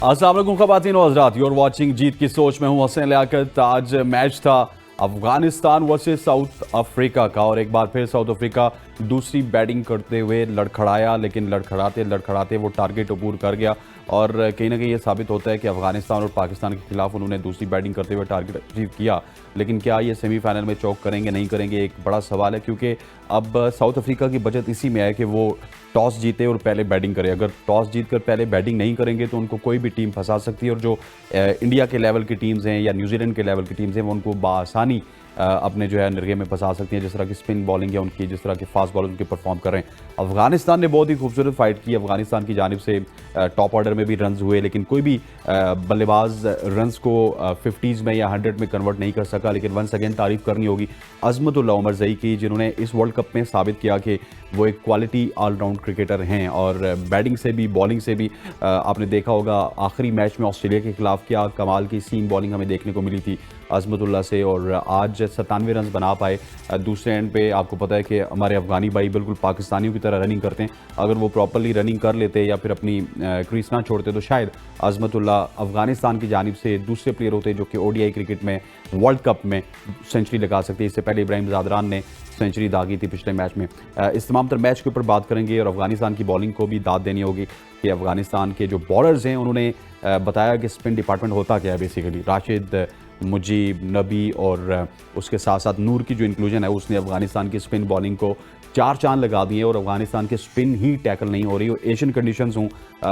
अस्सलाम वालेकुम ख़वातीन और हज़रात, यूर वाचिंग जीत की सोच में हूँ हसन लियाकत। आज मैच था अफगानिस्तान वर्सेस साउथ अफ्रीका का और एक बार फिर साउथ अफ्रीका दूसरी बैटिंग करते हुए लड़खड़ाया, लेकिन लड़खड़ाते लड़खड़ाते वो टारगेट अबूर कर गया और कहीं ना कहीं ये साबित होता है कि अफगानिस्तान और पाकिस्तान के खिलाफ उन्होंने दूसरी बैटिंग करते हुए टारगेट अचीव किया। लेकिन क्या ये सेमीफाइनल में चौक करेंगे नहीं करेंगे, एक बड़ा सवाल है, क्योंकि अब साउथ अफ्रीका की बचत इसी में है कि वो टॉस जीते और पहले बैटिंग करे। अगर टॉस जीतकर पहले बैटिंग नहीं करेंगे तो उनको कोई भी टीम फंसा सकती है और जो इंडिया के लेवल की टीम्स हैं या न्यूजीलैंड के लेवल की टीम्स हैं वो उनको बासानी अपने जो है निर्गे में फंसा सकती हैं, जिस तरह की स्पिन बॉलिंग है उनकी, जिस तरह के फास्ट बॉलर उनके परफॉर्म कर रहे हैं। अफगानिस्तान ने बहुत ही खूबसूरत फाइट की। अफगानिस्तान की जानिब से टॉप ऑर्डर में भी रन्स हुए, लेकिन कोई भी बल्लेबाज रन्स को 50s में या 100 में कन्वर्ट नहीं कर सका। लेकिन वंस अगेन तारीफ करनी होगी अजमतुल्लाह उमर ज़ई की, जिन्होंने इस वर्ल्ड कप में साबित किया कि वो एक क्वालिटी ऑलराउंड क्रिकेटर हैं और बैटिंग से भी बॉलिंग से भी। आपने देखा होगा आखिरी मैच में ऑस्ट्रेलिया के खिलाफ क्या कमाल की सीम बॉलिंग हमें देखने को मिली थी अजमतुल्लाह से, और आज 97 रन बना पाए। दूसरे एंड पे आपको पता है कि हमारे अफगानी भाई बिल्कुल पाकिस्तानियों की तरह रनिंग करते हैं। अगर वो प्रॉपरली रनिंग कर लेते या फिर अपनी क्रीज ना छोड़ते तो शायद अजमतुल्लाह अफगानिस्तान की जानिब से दूसरे प्लेयर होते जो कि ओडीआई क्रिकेट में वर्ल्ड कप में सेंचुरी लगा सकते। इससे पहले इब्राहिम ज़ादरान ने सेंचुरी दागी थी पिछले मैच में। इस तमाम तर मैच के ऊपर बात करेंगे और अफगानिस्तान की बॉलिंग को भी दाद देनी होगी कि अफगानिस्तान के जो बॉलर्स हैं उन्होंने बताया कि स्पिन डिपार्टमेंट होता क्या है। बेसिकली राशिद, मुजीब, नबी और उसके साथ साथ नूर की जो इंक्लूजन है उसने अफगानिस्तान की स्पिन बॉलिंग को चार चांद लगा दिए और अफगानिस्तान के स्पिन ही टैकल नहीं हो रही हो। एशियन कंडीशंस हों,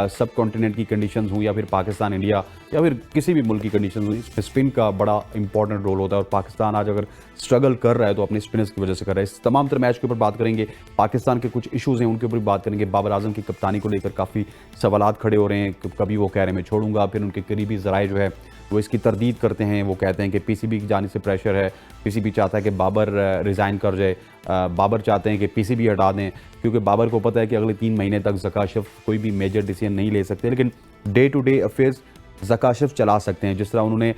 सब कॉन्टिनेंट की कंडीशंस हों या फिर पाकिस्तान इंडिया या फिर किसी भी मुल्क की कंडीशंस हों, इसमें स्पिन का बड़ा इंपॉर्टेंट रोल होता है। और पाकिस्तान आज अगर स्ट्रगल कर रहा है तो अपने स्पिनर्स की वजह से कर रहा है। इस तमाम तरह मैच के ऊपर बात करेंगे। पाकिस्तान के कुछ इशूज़ हैं उनके ऊपर बात करेंगे। बाबर आजम की कप्तानी को लेकर काफ़ी सवालात खड़े हो रहे हैं। कभी वो कह रहे हैं मैं छोड़ूंगा, फिर उनके करीबी ज़राए जो है वो इसकी तरदीद करते हैं। वो कहते हैं कि पीसीबी की जानिब से प्रेशर है, पीसीबी चाहता है कि बाबर रिज़ाइन कर जाए, बाबर चाहते हैं कि पीसीबी हटा दें, क्योंकि बाबर को पता है कि अगले 3 महीने तक ज़काशफ कोई भी मेजर डिसीजन नहीं ले सकते। लेकिन डे टू डे अफेयर्स ज़काशफ चला सकते हैं। जिस तरह उन्होंने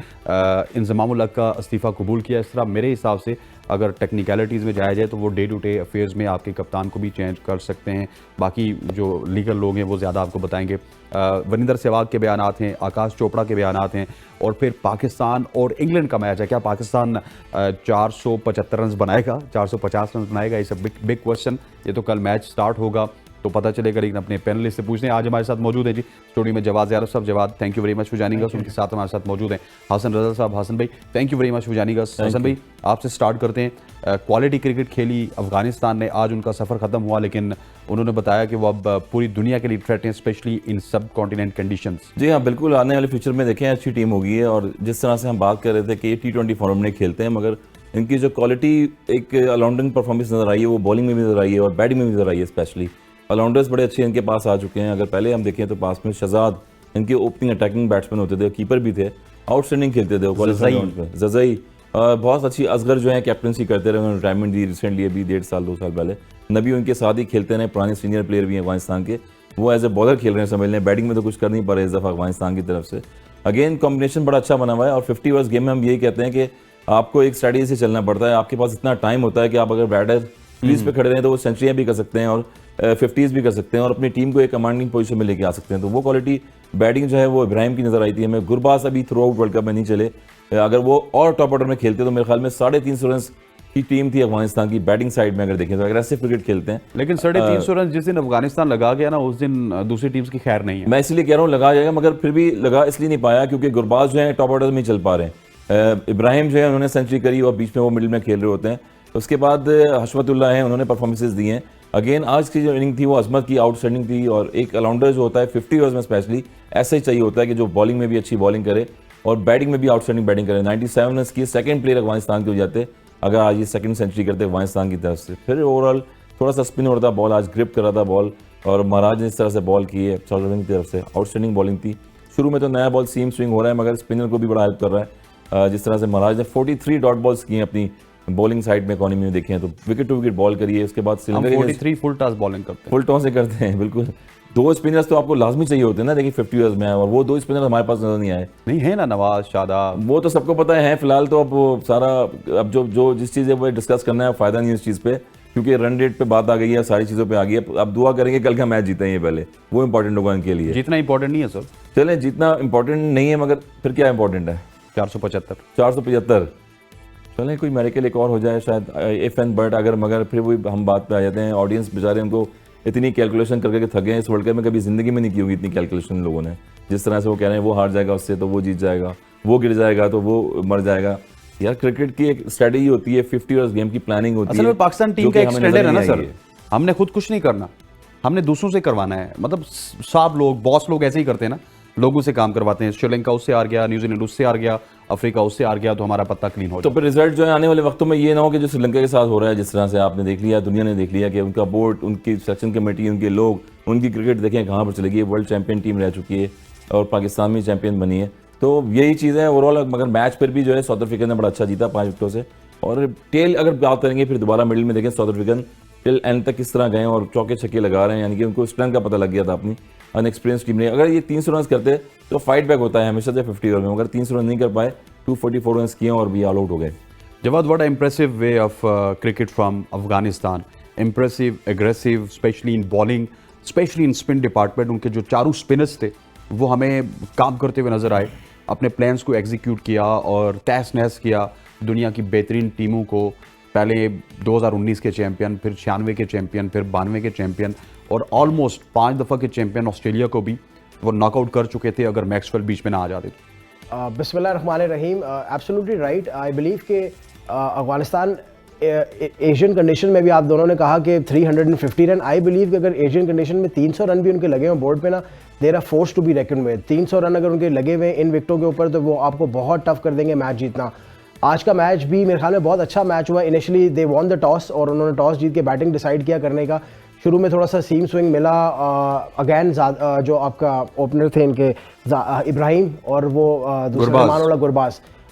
इंज़मामुल हक का इस्तीफ़ा कबूल किया, इस तरह मेरे हिसाब से अगर टेक्निकलिटीज़ में जाया जाए तो वो डे टू डे अफेयर्स में आपके कप्तान को भी चेंज कर सकते हैं। बाकी जो लीगल लोग हैं वो ज़्यादा आपको बताएंगे। वनिंदर सहवाग के बयानात हैं, आकाश चोपड़ा के बयानात हैं, और फिर पाकिस्तान और इंग्लैंड का मैच है। क्या पाकिस्तान 475 रन बनाएगा, 450 रन बनाएगा? इस बिग क्वेश्चन। ये तो कल मैच स्टार्ट होगा तो पता चलेगा। लेकिन अपने पैनलिस्ट से पूछते हैं। आज हमारे साथ मौजूद हैं जी स्टूडियो में जवाद ज़ारफ साहब। Jawad, thank you very much for joining us. उनके साथ हमारे साथ मौजूद हैं हसन रज़ा साहब। हसन भाई, thank you very much for joining us. Hasan भाई, आपसे स्टार्ट करते हैं। क्वालिटी क्रिकेट खेली अफगानिस्तान ने, आज उनका सफ़र ख़त्म हुआ, लेकिन उन्होंने बताया कि वो अब पूरी दुनिया के लिए थ्रेट हैं, स्पेशली इन सब कॉन्टिनेंट कंडीशंस। जी हाँ, बिल्कुल। आने वाले फ्यूचर में देखें अच्छी टीम होगी है। और जिस तरह से हम बात कर रहे थे कि ये T20 फॉर्मेट में खेलते हैं, मगर इनकी जो क्वालिटी एक ऑलराउंडिंग परफॉर्मेंस नज़र आई है वो बॉलिंग में भी नज़र आई है और बैटिंग में भी नज़र आई है। स्पेशली ऑलराउंडर्स बड़े अच्छे इनके पास आ चुके हैं। अगर पहले हम देखें तो पास में शहजाद इनके ओपनिंग अटैकिंग बैट्समैन होते थे, कीपर भी थे, आउटस्टैंडिंग खेलते थे। जज़ई बहुत अच्छी, असगर जो है कैप्टनसी करते रहे, उन्होंने रिटायरमेंट दी रिसेंटली, अभी 1.5 साल 2 साल पहले। नबी उनके साथ ही खेलते रहे, पुराने सीनियर प्लेयर भी हैं अफगानिस्तान के, वो एज ए बॉलर खेल रहे हैं, समझ लें। बैटिंग में तो कुछ कर नहीं पा रहे इस दफ़ा अफगानिस्तान की तरफ से। अगेन कॉम्बिनेशन बड़ा अच्छा बना हुआ है। और 50 ओवर्स गेम में हम यही कहते हैं कि आपको एक स्ट्रैटेजी से चलना पड़ता है। आपके पास इतना टाइम होता है कि आप अगर बैटर क्रीज पे खड़े रहें तो वो सेंचुरियाँ भी कर सकते हैं और 50s भी कर सकते हैं और अपनी टीम को एक कमांडिंग पोजीशन में लेके आ सकते हैं। तो वो क्वालिटी बैटिंग जो है वो इब्राहिम की नज़र आई थी हमें। गुरबाज अभी थ्रू आउट वर्ल्ड कप में नहीं चले। अगर वो और टॉप ऑर्डर में खेलते तो मेरे ख्याल में 350 रन की टीम थी अफगानिस्तान की बैटिंग साइड में, अगर देखें तो अग्रेसिव क्रिकेट खेलते हैं। लेकिन 350 रन जिस दिन अफगानिस्तान लगा गया ना, उस दिन दूसरी टीम्स की खैर नहीं है। मैं इसलिए कह रहा हूँ लगा जाएगा, मगर फिर भी लगा इसलिए नहीं पाया क्योंकि गुरबाज जो है टॉप ऑर्डर में चल पा रहे हैं। इब्राहिम जो है उन्होंने सेंचुरी करी और बीच में वो मिडिल में खेल रहे होते हैं। उसके बाद हशमतुल्लाह हैं, उन्होंने परफॉर्मेंसेज दी हैं। अगेन आज की जो इनिंग थी वो अजमत की आउटस्टैंडिंग थी। और एक ऑलराउंडर जो होता है 50 ओवर्स में स्पेशली ऐसा ही चाहिए होता है कि जो बॉलिंग में भी अच्छी बॉलिंग करे और बैटिंग में भी आउटस्टैंडिंग बैटिंग करे। 97 रन की सेकंड प्लेयर अफगानिस्तान के हो जाते अगर आज ये सेकंड सेंचुरी करते अफगानिस्तान की तरफ से। फिर ओवरऑल थोड़ा सा स्पिन हो रहा था बॉल, आज ग्रिप कर रहा था बॉल, और महाराज ने इस तरह से बॉल की है की तरफ से आउटस्टैंडिंग बॉलिंग थी। शुरू में तो नया बॉल सीम स्विंग हो रहा है मगर स्पिनर को भी बड़ा हेल्प कर रहा है। जिस तरह से महाराज ने 43 डॉट बॉल्स किए अपनी बॉलिंग साइड में इकॉनमी में देखें तो विकेट टू विकेट बॉल करिए। उसके बाद 43 फुल टॉस बॉलिंग करते हैं, फुल टॉस से करते हैं। बिल्कुल, 2 स्पिनर्स तो आपको लाजमी चाहिए होते हैं ना। देखिए 50 ओवर्स में और वो 2 स्पिनर हमारे पास नजर नहीं आए। नहीं है ना, नवाज, शादाब, वो तो सबको पता है फिलहाल। तो अब वो सारा अब जो जिस चीज़ है वो डिस्कस करना है, फ़ायदा नहीं है इस चीज़ पे। क्योंकि रन रेट पे बात आ गई है, सारी चीज़ों पे आ गई है। अब दुआ करेंगे कल का मैच जीतें ये पहले, वो इंपॉर्टेंट होगा इनके लिए। जितना इंपॉर्टेंट नहीं है सर, चलें जीतना इंपॉर्टेंट नहीं है, मगर फिर क्या इंपॉर्टेंट है? 475। 475। चलें कोई मेरिकल एक और हो जाए शायद, इफ एंड बट अगर मगर, फिर वही हम बात पे आ जाते हैं। ऑडियंस बेचारे उनको इतनी कैलकुलेशन करके थके हैं इस वर्ल्ड कप में, कभी ज़िंदगी में नहीं की होगी इतनी कैलकुलेशन लोगों ने। जिस तरह से वो कह रहे हैं वो हार जाएगा उससे तो वो जीत जाएगा, वो गिर जाएगा तो वो मर जाएगा। यार क्रिकेट की एक स्ट्रेटेजी होती है, 50 ओवर्स गेम की प्लानिंग होती है। असल में पाकिस्तान टीम जो का कि एक हमें स्टैंडर्ड नजर है ना नहीं सर, आई है। हमने खुद कुछ नहीं करना, हमने दूसरों से करवाना है। मतलब साहब लोग, बॉस लोग ऐसे ही करते हैं ना, लोगों से काम करवाते हैं। श्रीलंका उससे हार गया, न्यूजीलैंड उससे हार गया, अफ्रीका उससे हार गया, तो हमारा पत्ता क्लीन हो तो जाए। फिर रिजल्ट जो है आने वाले वक्तों में ये ना हो कि जो श्रीलंका के साथ हो रहा है, जिस तरह से आपने देख लिया, दुनिया ने देख लिया कि उनका बोर्ड, उनकी सेक्शन कमेटी, उनके लोग, उनकी क्रिकेट देखें कहाँ पर चली गई। वर्ल्ड चैंपियन टीम रह चुकी है और पाकिस्तान में चैंपियन बनी है। तो यही चीज़ है ओवरऑल। मगर मैच पर भी जो है साउथ अफ्रीका ने बड़ा अच्छा जीता 5 विकेटों से। और टेल अगर बात करेंगे फिर दोबारा मिडिल में देखें, साउथ अफ्रीकन टिल एंड तक किस तरह गए और चौके छक्के लगा रहे हैं, यानी कि उनको स्ट्रेंथ का पता लग गया था अपनी। अनएक्सपीरियंस टीम ने अगर ये 300 रन करते तो फाइट बैक होता है हमेशा से 50 ओवर में, मगर 300 रन नहीं कर पाए, 244 रन किए और भी ऑल आउट हो गए। Jawad, what an impressive way of cricket from Afghanistan. Impressive, aggressive, especially in bowling, especially in spin department. उनके जो चारों स्पिनर्स थे वो हमें काम करते हुए नजर आए, अपने प्लान्स को एग्जीक्यूट किया और तहस नहस किया दुनिया की बेहतरीन टीमों को। पहले 2019 के चैंपियन, फिर 96 के चैंपियन, फिर 92 के चैंपियन और ऑलमोस्ट 5 दफ़ा के चैंपियन ऑस्ट्रेलिया को भी वो नॉकआउट कर चुके थे अगर मैक्सवेल बीच में ना आ जाते तो। बिस्मिल्लाहिर्रहमानिर्रहीम। Absolutely right. आई बिलीव कि अफगानिस्तान एशियन कंडीशन में भी, आप दोनों ने कहा कि 350 रन, आई बिलीव कि अगर एशियन कंडीशन में 300 रन भी उनके लगे हों बोर्ड पे ना, there are force to be reckon with. 300 run अगर उनके लगे हुए इन विकेटों के ऊपर तो वो आपको बहुत टफ कर देंगे मैच जीतना। आज का मैच भी मेरे ख्याल में बहुत अच्छा मैच हुआ। Initially they won the toss और उन्होंने टॉस जीत के बैटिंग डिसाइड किया करने का। शुरू में थोड़ा सा सीम स्विंग मिला, अगैन जो आपका ओपनर थे इनके इब्राहिम और वो दूसरा मान वाला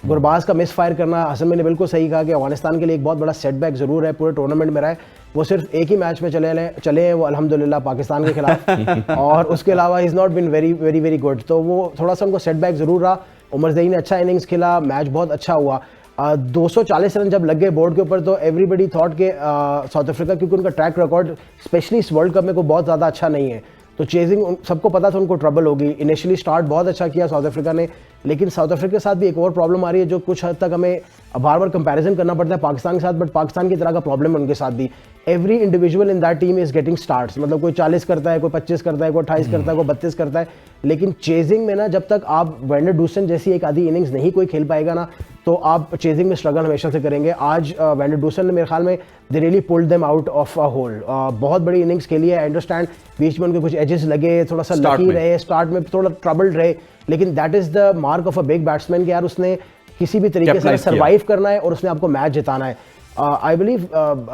गुरबाज का मिस फायर करना। हसन भाई ने बिल्कुल सही कहा कि अफगानिस्तान के लिए एक बहुत बड़ा सेटबैक ज़रूर है पूरे टूर्नामेंट में रहा है। वो सिर्फ एक ही मैच में चले हैं वो अल्हम्दुलिल्लाह पाकिस्तान के खिलाफ और उसके अलावा is not been very very very good. तो वो थोड़ा सा उनको सेटबैक ज़रूर रहा। उमर ज़ई ने अच्छा इनिंग्स खेला, मैच बहुत अच्छा हुआ। 240 रन जब लग गए बोर्ड के ऊपर तो एवरीबडी थॉट के साउथ अफ्रीका, क्योंकि उनका ट्रैक रिकॉर्ड स्पेशली इस वर्ल्ड कप में कोई बहुत ज़्यादा अच्छा नहीं है, तो चेजिंग सबको पता था उनको ट्रबल होगी। इनिशियली स्टार्ट बहुत अच्छा किया साउथ अफ्रीका ने, लेकिन साउथ अफ्रीका के साथ भी एक और प्रॉब्लम आ रही है जो कुछ हद तक हमें बार बार कंपैरिजन करना पड़ता है पाकिस्तान के साथ, बट पाकिस्तान की तरह का प्रॉब्लम है उनके साथ भी। Every individual in that team is getting starts, मतलब कोई 40 करता है, कोई 25 करता है, कोई 28 करता है, कोई 32 करता है, लेकिन चेजिंग में ना जब तक आप वैंडर डूसन जैसी एक आधी इनिंग्स नहीं कोई खेल पाएगा ना, तो आप चेजिंग में स्ट्रगल हमेशा से करेंगे। आज वैंडर डूसन ने मेरे ख्याल में they really pulled them out of a hole. बहुत बड़ी इनिंग्स खेली है, आई अंडरस्टैंड बीच में उनके कुछ एजेस लगे, थोड़ा सा लकी रहे, स्टार्ट में थोड़ा ट्रबल्ड रहे, लेकिन that is the mark of a big batsman कि यार उसने किसी भी तरीके से सर्वाइव करना है और उसने आपको मैच जिताना है। आई बिलीव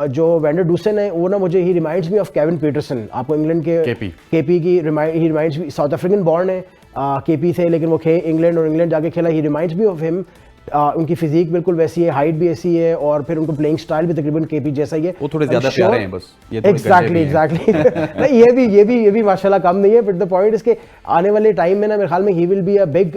जो वैंडर डूसन है वो ना, मुझे he reminds me of Kevin Pietersen. आपको इंग्लैंड के केपी की he reminds me, South African born है, केपी थे लेकिन वो इंग्लैंड और इंग्लैंड जाके खेला। He reminds me of him. उनकी फिजिक बिल्कुल वैसी है, हाइट भी ऐसी है और फिर उनको प्लेइंग स्टाइल भी तकरीबन केपी जैसा ही है। वो थोड़े ज्यादा प्यारे हैं बस, ये एग्जैक्टली नहीं, ये भी माशाल्लाह कम नहीं है, बट द पॉइंट इज के आने वाले टाइम में ना मेरे ख्याल में he will be a big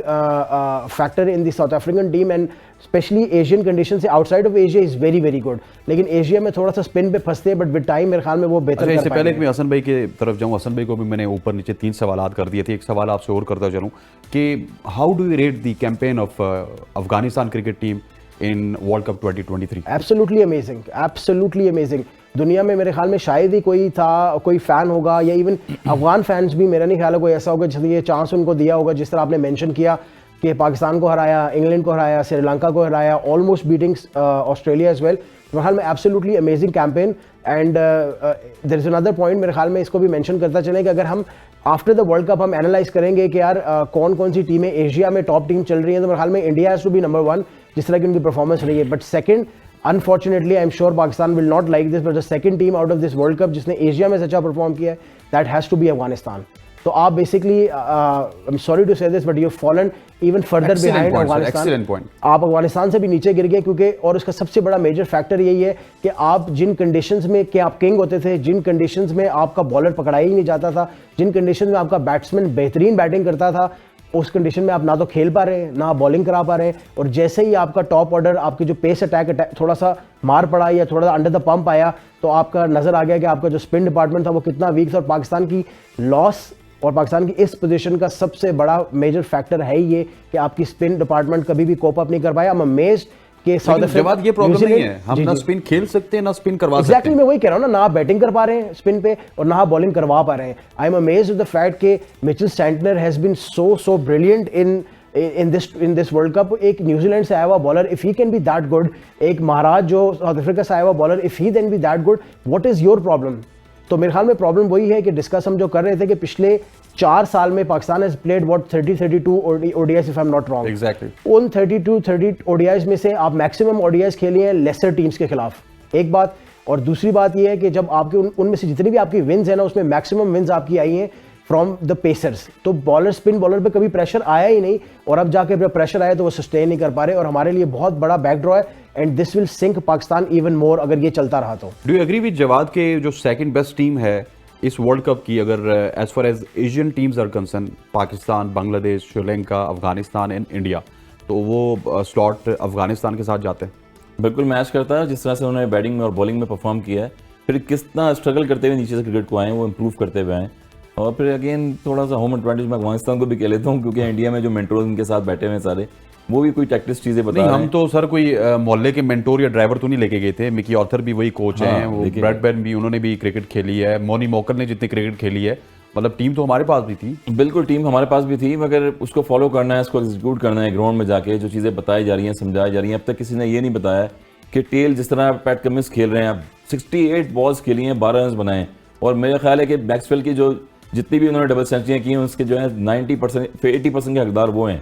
factor in the South African team and especially Asian condition से outside of Asia is very very good, लेकिन एशिया में थोड़ा सा स्पिन पे फंसते हैं, बट विद टाइम मेरे ख्याल में वो बेहतर। इससे पहले कि मैं हसन भाई के तरफ जाऊं, हसन भाई को भी मैंने ऊपर नीचे 3 सवालात कर दिए थे, एक सवाल आपसे और करता चलूं कि how do you rate the campaign of Afghanistan cricket team in world cup 2023? Absolutely amazing, absolutely amazing. दुनिया में मेरे ख्याल में शायद ही कोई फैन होगा या इवन अफगान फैंस भी, मेरा नहीं ख्याल है कोई ऐसा होगा जिसने ये चांस उनको दिया होगा जिस तरह आपने मेंशन किया कि पाकिस्तान को हराया, इंग्लैंड को हराया, श्रीलंका को हराया, almost beating Australia as well. मेरे ख्याल में absolutely amazing campaign. And there is another point, मेरे ख्याल में इसको भी मेंशन करता चलें कि अगर हम आफ्टर द वर्ल्ड कप हम एनालाइज करेंगे कि यार कौन कौन सी टीमें एशिया में टॉप टीम चल रही हैं, तो मेरे ख्याल में India has to be number 1 जिस तरह की उनकी परफॉर्मेंस रही है। But second, unfortunately I am sure Pakistan will not like this, but the second team out of this world cup जिसने एशिया में अच्छा परफॉर्म किया है, that has to be Afghanistan. तो आप basically, I am sorry to say this, but you fallen even further behind Afghanistan. आप अफगानिस्तान से भी नीचे गिर गए, क्योंकि और उसका सबसे बड़ा मेजर फैक्टर यही है कि आप जिन कंडीशंस में कि आप किंग होते थे, जिन कंडीशंस में आपका बॉलर पकड़ा ही नहीं जाता था, जिन कंडीशंस में आपका बैट्समैन बेहतरीन बैटिंग करता था, उस कंडीशन में आप ना तो खेल पा रहे हैं, ना बॉलिंग करा पा रहे हैं, और जैसे ही आपका टॉप ऑर्डर, आपकी जो पेस अटैक थोड़ा सा मार पड़ा या थोड़ा सा अंडर द पंप आया, तो आपका नज़र आ गया कि आपका जो स्पिन डिपार्टमेंट था वो कितना वीक था। और पाकिस्तान की लॉस और पाकिस्तान की इस पोजीशन का सबसे बड़ा मेजर फैक्टर है ये कि आपकी स्पिन डिपार्टमेंट कभी भी कोप अप नहीं कर पाया। आई एम अमेज्ड कि साउथ अफ्रीका, जवाब ये प्रॉब्लम नहीं है, हम ना स्पिन खेल सकते हैं ना स्पिन करवा सकते एग्जैक्टली मैं वही कह रहा हूँ ना आप बैटिंग कर पा रहे हैं स्पिन पे और ना आप बॉलिंग करवा पा रहे हैं। I am amazed with the fact कि Mitchell Santner has been so brilliant in this world cup. एक न्यूजीलैंड से आया हुआ bowler, if he can be that good, एक महाराज जो साउथ अफ्रीका से आया हुआ bowler, if he then be that good, what is your problem? तो मेरे ख्याल में प्रॉब्लम वही है कि डिस्कस हम जो कर रहे थे कि पिछले 4 साल में Pakistan has played what 32 ODIs if I am not wrong. Exactly. उन 30 ओडीआईज में से आप मैक्सिमम ओडीआईज खेली हैं लेसर टीम्स के खिलाफ, एक बात। और दूसरी बात यह है कि जब आपके उनमें से जितनी भी आपकी विन्स है ना, उसमें मैक्सिमम विन्स आपकी आई हैं फ्रॉम द पेसर्स। तो बॉलर, स्पिन बॉलर पे कभी प्रेशर आया ही नहीं, और अब जाके जब प्रेशर आया तो वो सस्टेन नहीं कर पा रहे, और हमारे लिए बहुत बड़ा बैकड्रॉ है, and this will sink Pakistan even more अगर ये चलता रहा तो। Do you agree with Jawad के जो सेकंड बेस्ट टीम है इस वर्ल्ड कप की, अगर as far as Asian teams are concern, Pakistan, Bangladesh, Sri Lanka, Afghanistan and India, तो वो स्लॉट अफगानिस्तान के साथ जाते हैं? बिल्कुल मैच करता है। जिस तरह से उन्होंने बैटिंग में और बॉलिंग में परफॉर्म किया है, फिर कितना स्ट्रगल करते हुए नीचे से क्रिकेट को आए, वो इंप्रूव करते हुए आए। और फिर अगेन थोड़ा सा होम एडवांटेज मैं अफगानिस्तान को भी कह लेता हूँ, क्योंकि इंडिया में जो मेंटोर्स उनके साथ बैठे हुए हैं सारे, वो भी कोई टैक्टिस चीज़ें बता रहे हैं। हम तो सर कोई मोहल्ले के मेंटोर या ड्राइवर तो नहीं लेके गए थे। मिकी ऑर्थर भी वही कोच हैं, वो ब्रैडबर्न भी, उन्होंने भी क्रिकेट खेली है, मोनी मोकर ने जितनी क्रिकेट खेली है, मतलब टीम तो हमारे पास भी थी। बिल्कुल टीम हमारे पास भी थी, मगर उसको फॉलो करना है, उसको एग्जीक्यूट करना है ग्राउंड में जाके। जो चीज़ें बताई जा रही हैं, समझाई जा रही हैं, अब तक किसी ने ये नहीं बताया कि टेल जिस तरह पैट कमिंस खेल रहे हैं, अब 68 बॉल्स खेली हैं, 12 रन बनाए, और मेरा ख्याल है कि मैक्सवेल की जो जितनी भी उन्होंने डबल सेंचुरियाँ की हैं, उसके जो है 90% 80% के हकदार वो हैं।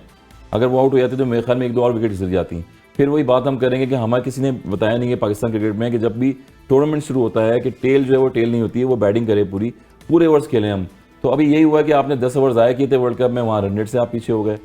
अगर वो आउट हो जाते तो मेरे ख्याल में 1-2 और विकेट गिर जाती। फिर वही बात हम करेंगे कि हमारे किसी ने बताया नहीं है पाकिस्तान क्रिकेट में कि जब भी टूर्नामेंट शुरू होता है कि टेल जो है वो टेल नहीं होती है, वो बैटिंग करे, पूरे ओवर्स खेलें हम। तो अभी यही हुआ कि आपने 10 ओवर ज़ाया किए थे वर्ल्ड कप में, वहाँ रन रेट से आप पीछे हो गए।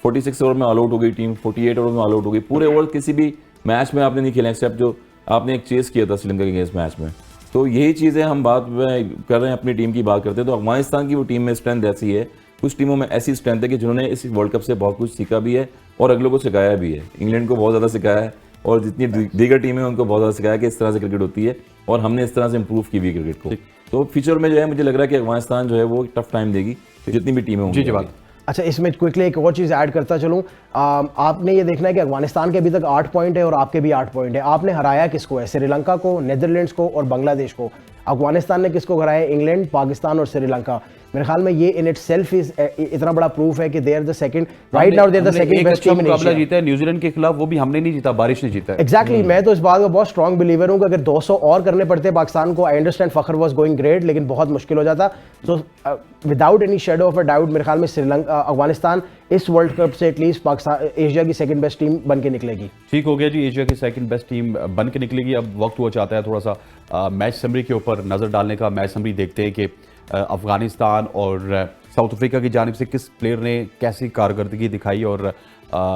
46 ओवर में ऑल आउट हो गई टीम, 48 ओवर में ऑल आउट हो गई। पूरे ओवर किसी भी मैच में आपने नहीं खेले, एक्सेप्ट जो आपने एक चेस किया था श्रीलंका के अगेंस्ट मैच में। तो यही चीज़ें हम बात कर रहे हैं, अपनी टीम की बात करते हैं। तो अफगानिस्तान की वो टीम में स्ट्रेंथ ऐसी है, कुछ टीमों में ऐसी स्ट्रेंथ है कि जिन्होंने इस वर्ल्ड कप से बहुत कुछ सीखा भी है और अगलों को सिखाया भी है। इंग्लैंड को बहुत ज़्यादा सिखाया है, और जितनी दीगर टीमें हैं उनको बहुत ज़्यादा सिखाया कि इस तरह से क्रिकेट होती है, और हमने इस तरह से इंप्रूव की भी क्रिकेट को। तो फ्यूचर में जो है मुझे लग रहा है कि अफगानिस्तान जो है वो टफ टाइम देगी जितनी भी टीमें होंगी। जी बात। अच्छा, इसमें क्विकली एक और चीज़ ऐड करता चलूँ, आपने ये देखना है कि अफगानिस्तान के अभी तक 8 पॉइंट है और आपके भी 8 पॉइंट है। आपने हराया किसको है? श्रीलंका को, नीदरलैंड्स को और बांग्लादेश को। अफगानिस्तान ने किसको हराया? इंग्लैंड, पाकिस्तान और श्रीलंका। मेरे ख्याल में ये इन इट सेल्फ इज इतना बड़ा प्रूफ है कि they are the second right now, they are the second best team in मुकाबला एशिया। जीता है न्यूजीलैंड के खिलाफ, वो भी हमने नहीं जीता, बारिश ने जीता है। एग्जैक्टली मैं तो इस बात का बहुत स्ट्रॉन्ग बिलीवर हूँ कि अगर 200 और करने पड़ते पाकिस्तान को, I understand Fakhar was going great, लेकिन बहुत मुश्किल हो जाता। So without any shadow of a doubt मेरे ख्याल में श्रीलंका, अफगानिस्तान इस वर्ल्ड कप से एटलीस्ट पाकिस्तान एशिया की सेकंड बेस्ट टीम बन के निकलेगी। ठीक हो गया जी, एशिया की सेकंड बेस्ट टीम बन के निकलेगी। अब वक्त हुआ चाहता है थोड़ा सा मैच समरी के ऊपर नज़र डालने का। मैच समरी देखते हैं कि अफगानिस्तान और साउथ अफ्रीका की जानिब से किस प्लेयर ने कैसी कारकर्दगी दिखाई, और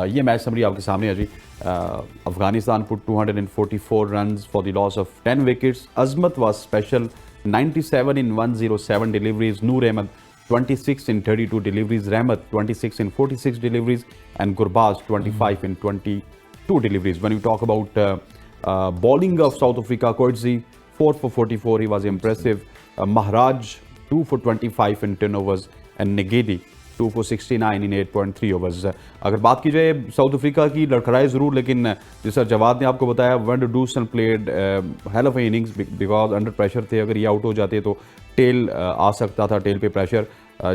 ये मैच समरी आपके सामने है जी। Afghanistan put 244 runs for the loss of 10 wickets. Azmat was special, 97 in 107 deliveries. Noor Ahmed 26 in 32 deliveries. Rahmat 26 in 46 deliveries, and Gurbaz 25 in 22 deliveries. When you talk about bowling of South Africa, Coetzee 4 for 44, he was impressive. Maharaj 2 for 25 in 10 overs, and Negedi 2 for 69 in 8.3 overs. अगर बात की जाए south Africa की, लड़खड़ाए ज़रूर, लेकिन जैसा जवाद ने आपको बताया, van der Dussen played hell of innings because under pressure थे। अगर ये आउट हो जाते तो टेल आ सकता था, टेल पे प्रेशर।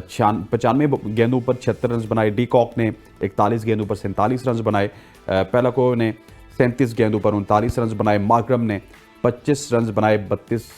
95 गेंदों पर 76 रन बनाए। डी कॉक ने 41 गेंदों पर 47 रन बनाए। पेलाको ने 37 गेंदों पर 39 रन बनाए। मार्करम ने 25 रन बनाए, 32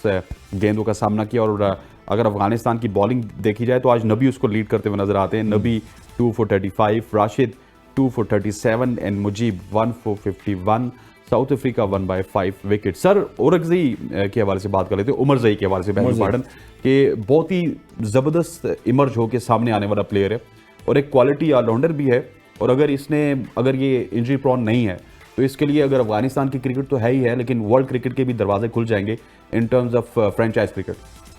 गेंदों का सामना किया। और अगर अफगानिस्तान की बॉलिंग देखी जाए तो आज नबी उसको लीड करते हुए नजर आते हैं। नबी 2 for 35, Rashid 2 for 37 and Mujeeb 1 for 51। South Africa 1 by 5 wicket. Sir Orakzai के हवाले से बात कर लेते हैं, उमरजई के हवाले से, पार्डन, कि बहुत ही ज़बरदस्त इमर्ज होकर सामने आने वाला प्लेयर है और एक क्वालिटी ऑलराउंडर भी है। और अगर ये इंजरी प्रॉन नहीं है तो इसके लिए अगर अफगानिस्तान की क्रिकेट तो है ही है, लेकिन वर्ल्ड क्रिकेट के भी दरवाजे खुल जाएंगे in terms of franchise cricket.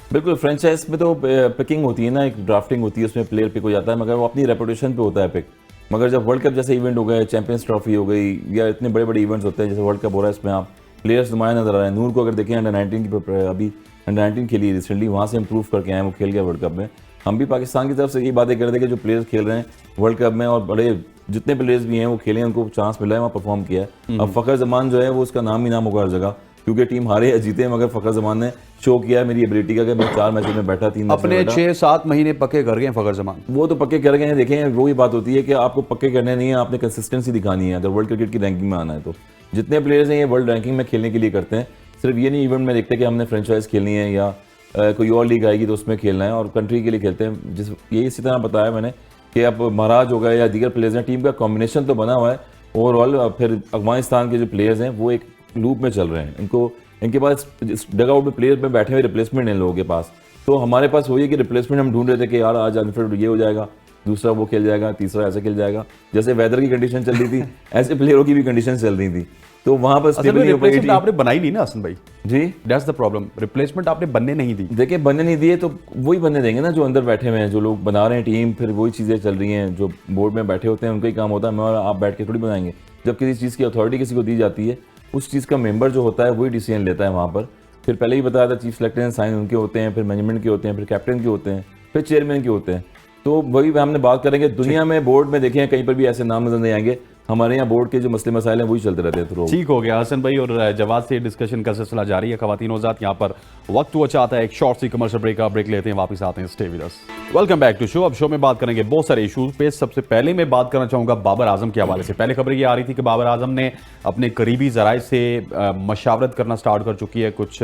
बिल्कुल, फ्रेंचाइज में तो पिकिंग होती है ना, एक ड्राफ्टिंग होती है, उसमें प्लेयर पिक हो जाता है, मगर वो अपनी रेपुटेशन पे होता है पिक। मगर जब वर्ल्ड कप जैसे इवेंट हो गए, चैंपियंस ट्रॉफी हो गई, या इतने बड़े बड़े इवेंट्स होते हैं जैसे वर्ल्ड कप हो रहा है, इसमें आप प्लेयर्स नुमाया नजर आ रहे हैं। नूर को अगर देखें अंडर 19 की अभी अंडर 19 खेली रिसेंटली, वहाँ से इंप्रूव करके आए, वो खेल गया वर्ल्ड कप में। हम भी पाकिस्तान की तरफ से यही बातें कर रहे थे कि जो प्लेयर्स खेल रहे हैं वर्ल्ड कप में और बड़े जितने प्लेयर्स भी हैं वो खेले हैं, उनको चांस मिला है, वहाँ परफॉर्म किया है। अब फ़खर जमान जो है वो उसका नाम ही नाम होगा हर जगह, क्योंकि टीम हारे या जीते, मगर फ़खर जमान ने शो किया है मेरी एबिलिटी का कि मैं 4 मैचों में बैठा, 3 मैच अपने 6-7 महीने पक्के कर गए फ़खर जमान। वो तो पक्के कर गए हैं। देखें, वही बात होती है कि आपको पक्के करने नहीं है, आपने कंसिस्टेंसी दिखानी है अगर वर्ल्ड क्रिकेट की रैंकिंग में आना है। तो जितने प्लेयर्स हैं ये वर्ल्ड रैंकिंग में खेलने के लिए करते हैं, सिर्फ ये नहीं इवेंट में देखते कि हमने फ्रेंचाइज खेलनी है या कोई और लीग आएगी तो उसमें खेलना है, और कंट्री के लिए खेलते हैं। ये इसी तरह बताया मैंने कि अब महाराज हो गए या दीगर प्लेयर्स हैं, टीम का कॉम्बिनेशन तो बना हुआ है ओवरऑल। फिर अफगानिस्तान के जो प्लेयर्स हैं वो एक लूप में चल रहे हैं, इनके पास डगआउट में प्लेयर्स में बैठे हुए रिप्लेसमेंट इन लोगों के पास। तो हमारे पास वही है कि रिप्लेसमेंट हम ढूंढ रहे थे कि यार आज अनफिट ये हो जाएगा, दूसरा वो खेल जाएगा, तीसरा ऐसा खेल जाएगा। जैसे वेदर की कंडीशन चल रही थी ऐसे प्लेयरों की भी कंडीशन चल रही थी, तो वहां पर रिप्लेसमेंट आपने बनाई नहीं ना हसन भाई जी, दैट्स द प्रॉब्लम। रिप्लेसमेंट आपने बनने नहीं दी। देखिए बनने नहीं दिए तो वही बनने देंगे ना जो अंदर बैठे हुए हैं, जो लोग बना रहे हैं टीम, फिर वही चीज़ें चल रही हैं। जो बोर्ड में बैठे होते हैं उनका ही काम होता है, मैं और आप बैठ के थोड़ी बनाएंगे। जब किसी चीज़ की अथॉरिटी किसी को दी जाती है, उस चीज़ का मेंबर जो होता है वही डिसीजन लेता है वहाँ पर। फिर पहले ही बताया था चीफ सेलेक्टर एंड साइन उनके होते हैं, फिर मैनेजमेंट के होते हैं, फिर कैप्टन के होते हैं, फिर चेयरमैन के होते हैं। तो वही हमने बात करेंगे। दुनिया में बोर्ड में देखें कहीं पर भी ऐसे नाम नजर नहीं आएंगे, हमारे यहाँ बोर्ड के जो मसले मसाइल हैं वही चलते रहते हैं। तो ठीक हो गया हसन भाई, और जवाब से डिस्कशन का सिलसिला जारी है। ख़वातीन औज़ात, यहाँ पर वक्त हुआ चाहता है एक शॉर्ट सी कमर्शियल ब्रेक लेते हैं, वापस आते हैं। Stay with us. Welcome back to show. अब शो में बात करेंगे बहुत सारे इशूज पे। सबसे पहले मैं बात करना चाहूँगा बाबर आजम के हवाले से। पहले खबर ये आ रही थी कि बाबर आजम ने अपने करीबी ज़राए से मशावरत करना स्टार्ट कर चुकी है। कुछ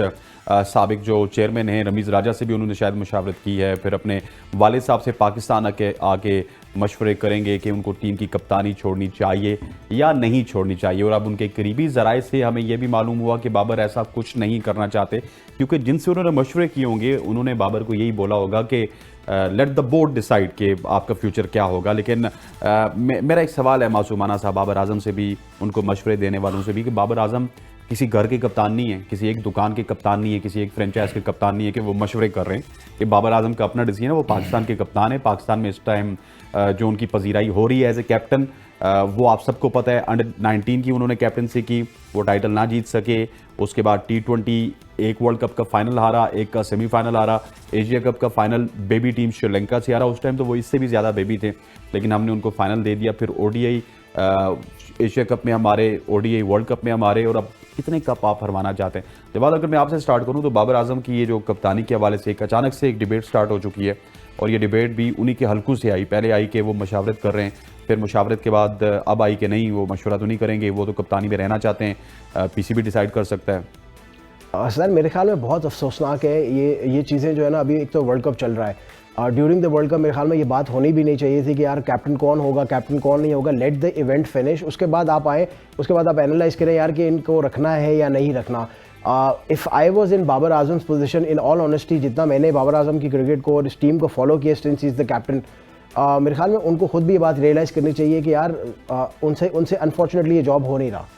साबिक जो चेयरमैन हैं रमीज़ राजा से भी उन्होंने शायद मुशावरत की है। फिर अपने वालिद साहब से पाकिस्तान आके मशवरे करेंगे कि उनको टीम की कप्तानी छोड़नी चाहिए या नहीं छोड़नी चाहिए। और अब उनके करीबी ज़राए से हमें यह भी मालूम हुआ कि बाबर ऐसा कुछ नहीं करना चाहते, क्योंकि जिनसे उन्होंने मशवरे किए होंगे उन्होंने बाबर को यही बोला होगा कि लेट द बोर्ड डिसाइड कि आपका फ्यूचर क्या होगा। लेकिन मेरा एक सवाल है मासूमाना सा बाबर आजम से भी, उनको मशवरे देने वालों से भी, कि बाबर आजम किसी घर के कप्तान नहीं है, किसी एक दुकान के कप्तान नहीं है, किसी एक फ्रेंचाइज के कप्तान नहीं है कि वो मशवरे कर रहे हैं। कि बाबर आजम का अपना डिसीजन है, वो पाकिस्तान के कप्तान है। पाकिस्तान में इस टाइम जो उनकी पजीराई हो रही है एज ए कैप्टन, वो आप सबको पता है। अंडर 19 की उन्होंने कैप्टनसी की, वो टाइटल ना जीत सके। उसके बाद T20 एक वर्ल्ड कप का फाइनल हारा, एक का सेमीफाइनल हारा, एशिया कप का फाइनल बेबी टीम श्रीलंका से हारा। उस टाइम तो वो इससे भी ज़्यादा बेबी थे, लेकिन हमने उनको फाइनल दे दिया। फिर ODI एशिया कप में हमारे, ODI वर्ल्ड कप में हमारे, और अब कितने कप आप हरवाना चाहते हैं। जवाब अगर मैं आपसे स्टार्ट करूं तो बाबर आजम की ये जो कप्तानी के हवाले से एक अचानक से एक डिबेट स्टार्ट हो चुकी है, और ये डिबेट भी उन्हीं के हलकों से आई। पहले आई कि वो मशावरत कर रहे हैं, फिर मुशावरत के बाद अब आई कि नहीं, वो मशवरा तो नहीं करेंगे, वो तो कप्तानी में रहना चाहते हैं, PCB डिसाइड कर सकता है। सर मेरे ख्याल में बहुत अफसोसनाक है ये चीज़ें जो है ना। अभी एक तो वर्ल्ड कप चल रहा है, ड्यूरिंग द वर्ल्ड कप मेरे ख्याल में ये बात होनी भी नहीं चाहिए थी कि यार कैप्टन कौन होगा, कैप्टन कौन नहीं होगा। लेट द इवेंट फिनिश, उसके बाद आप आए, उसके बाद आप एनालाइज करें यार कि इनको रखना है या नहीं रखना। If I was in Babar Azam position, in all honesty, जितना मैंने बाबर आजम की क्रिकेट को और इस टीम को फॉलो किया सिंस इज़ द कैप्टन, मेरे ख्याल में उनको खुद भी ये बात रियलाइज़ करनी चाहिए कि यार उनसे अनफॉर्चुनेटली ये जॉब हो नहीं रहा।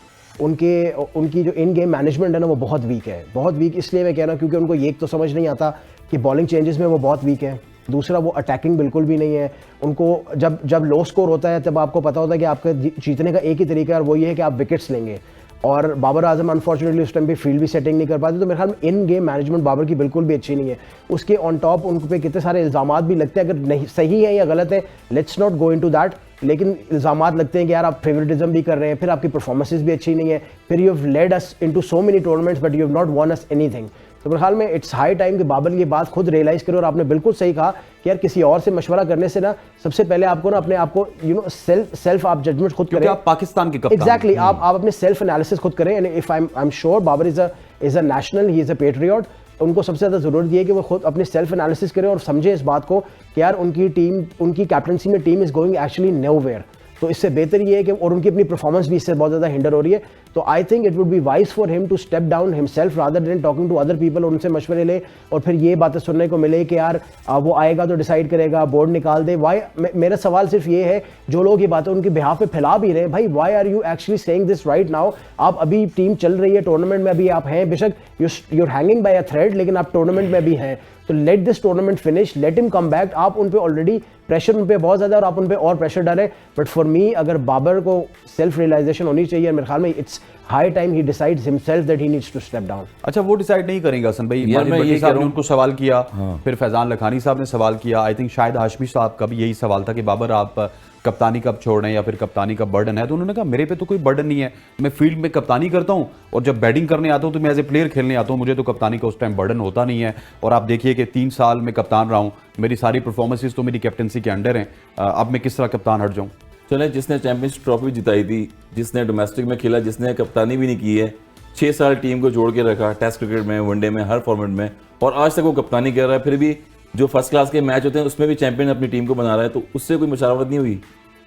उनकी जो इन गेम मैनेजमेंट है ना वो बहुत वीक है। बहुत वीक इसलिए मैं कह रहा हूँ क्योंकि उनको ये तो समझ नहीं आता कि बॉलिंग चेंजेस में वो बहुत वीक है। दूसरा, वो अटैकिंग बिल्कुल भी नहीं है। उनको जब लो स्कोर होता है तब आपको पता होता है कि आपका जीतने का एक ही तरीका है, और वो ये है कि आप विकेट्स लेंगे। और बाबर आजम अनफॉर्चुनेटली उस टाइम पे फील्ड भी सेटिंग नहीं कर पाते। तो मेरे ख्याल में इन गेम मैनेजमेंट बाबर की बिल्कुल भी अच्छी नहीं है। उसके ऑन टॉप उन पे कितने सारे इल्ज़ामात भी लगते हैं, अगर नहीं सही है या गलत है, let's not go into that, लेकिन इल्ज़ामात लगते हैं कि यार आप फेवरेटिज्म भी कर रहे हैं, फिर आपकी परफॉर्मेंसेज भी अच्छी नहीं है, फिर you have led us into so many tournaments but you have not won us anything. तो मेरे ख्याल में इट्स हाई टाइम कि बाबर ये बात खुद रियलाइज करे। और आपने बिल्कुल सही कहा कि यार किसी और से मशवरा करने से ना, सबसे पहले आपको ना अपने आप को सेल्फ आप जजमेंट खुद करें। आप पाकिस्तान के कप्तान, एग्जैक्टली, आप अपने सेल्फ एनालिसिस खुद करें। And if I am sure Babar is a national, he is a patriot. उनको सबसे ज़्यादा ज़रूरत ये है कि वो खुद अपने सेल्फ एनालिसिस करें और समझे इस बात को कि यार उनकी टीम, उनकी कैप्टनसी में team is going actually nowhere. तो इससे बेहतर ये है कि, और उनकी अपनी परफॉर्मेंस भी इससे बहुत ज़्यादा हिंडर हो रही है। तो I think it would be wise for him to step down himself rather than talking to other people. उनसे मशवरे ले और फिर ये बातें सुनने को मिले कि यार वो आएगा तो डिसाइड करेगा, बोर्ड निकाल दे। वाई, मेरा सवाल सिर्फ ये है, जो लोग ये बातें उनके बिहाफ पे फैला भी रहे हैं, भाई why are you actually saying this right now? आप अभी टीम चल रही है, टूर्नामेंट में अभी आप हैं, बेशक you're hanging by a thread, लेकिन आप टूर्नामेंट में भी हैं। तो let this tournament finish, let him come back. आप उन पे ऑलरेडी प्रेशर उन पे बहुत ज़्यादा और आप उन पे और प्रेशर डालें। बट फॉर मी अगर बाबर को सेल्फ रियलाइजेशन होनी चाहिए, मेरे ख्याल में it's high time he decides himself that he needs to step down. अच्छा, वो डिसाइड नहीं करेंगे हसन भाई? यार मैं ये साहब ने उनको सवाल किया, फिर फैजान लखानी साहब ने सवाल किया, आई थिंक शायद हाशमी साहब का भी यही सवाल था कि बाबर आप कप्तानी कब छोड़ रहे हैं या फिर कप्तानी का बर्डन है? तो उन्होंने कहा मेरे पे तो कोई बर्डन नहीं है, मैं फील्ड में कप्तानी करता हूं और जब बैटिंग करने आता हूं तो मैं एज ए प्लेयर खेलने आता हूं, मुझे तो कप्तानी का उस टाइम बर्डन होता नहीं है। और आप देखिए कि 3 साल में कप्तान रहा हूं, मेरी सारी परफॉर्मेंसेज तो मेरी कैप्टनसी के अंडर हैं, अब मैं किस तरह कप्तान हट जाऊं? चले, जिसने चैंपियंस ट्रॉफी जिताई थी, जिसने डोमेस्टिक में खेला, जिसने कप्तानी भी नहीं की है, 6 साल टीम को जोड़ के रखा, टेस्ट क्रिकेट में, वनडे में, हर फॉर्मेट में, और आज तक वो कप्तानी कर रहा है, फिर भी जो फर्स्ट क्लास के मैच होते हैं उसमें भी चैंपियन अपनी टीम को बना रहा है, तो उससे कोई मुशावरत नहीं हुई,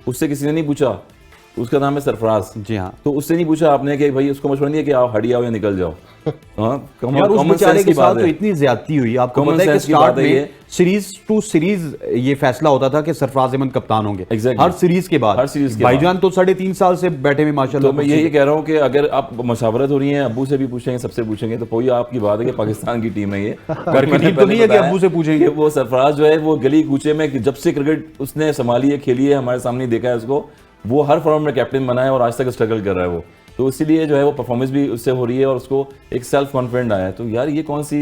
उससे किसी ने नहीं पूछा। उसका नाम है सरफराज। जी हाँ। तो उससे नहीं पूछा आपने कि भाई उसको मशवरा नहीं है कि आप हट जाओ या निकल जाओ। हाँ, यार उस बेचारे के साथ तो इतनी ज्यादती हुई। आपको पता है कि स्टार्ट में सीरीज टू सीरीज ये फैसला होता था कि सरफराज अहमद कप्तान होंगे। हर सीरीज के बाद भाईजान तो 3.5 साल से बैठे हुए माशाल्लाह। तो मैं यही कह रहा हूँ कि अगर आप मशावरत हो रही है, अब्बू से भी पूछेंगे, सबसे पूछेंगे, तो कोई आपकी बात है कि पाकिस्तान की टीम है ये, घर की टीम तो नहीं है कि अब्बू से पूछेंगे। वो सरफराज जो है वो गली कूचे में जब से क्रिकेट उसने संभाली है, खेली है, हमारे सामने देखा है उसको, वो हर फॉर्म में कैप्टन बना है और आज तक स्ट्रगल कर रहा है वो। तो इसीलिए जो है वो परफॉर्मेंस भी उससे हो रही है और उसको एक सेल्फ कॉन्फिडेंट आया है। तो यार ये कौन सी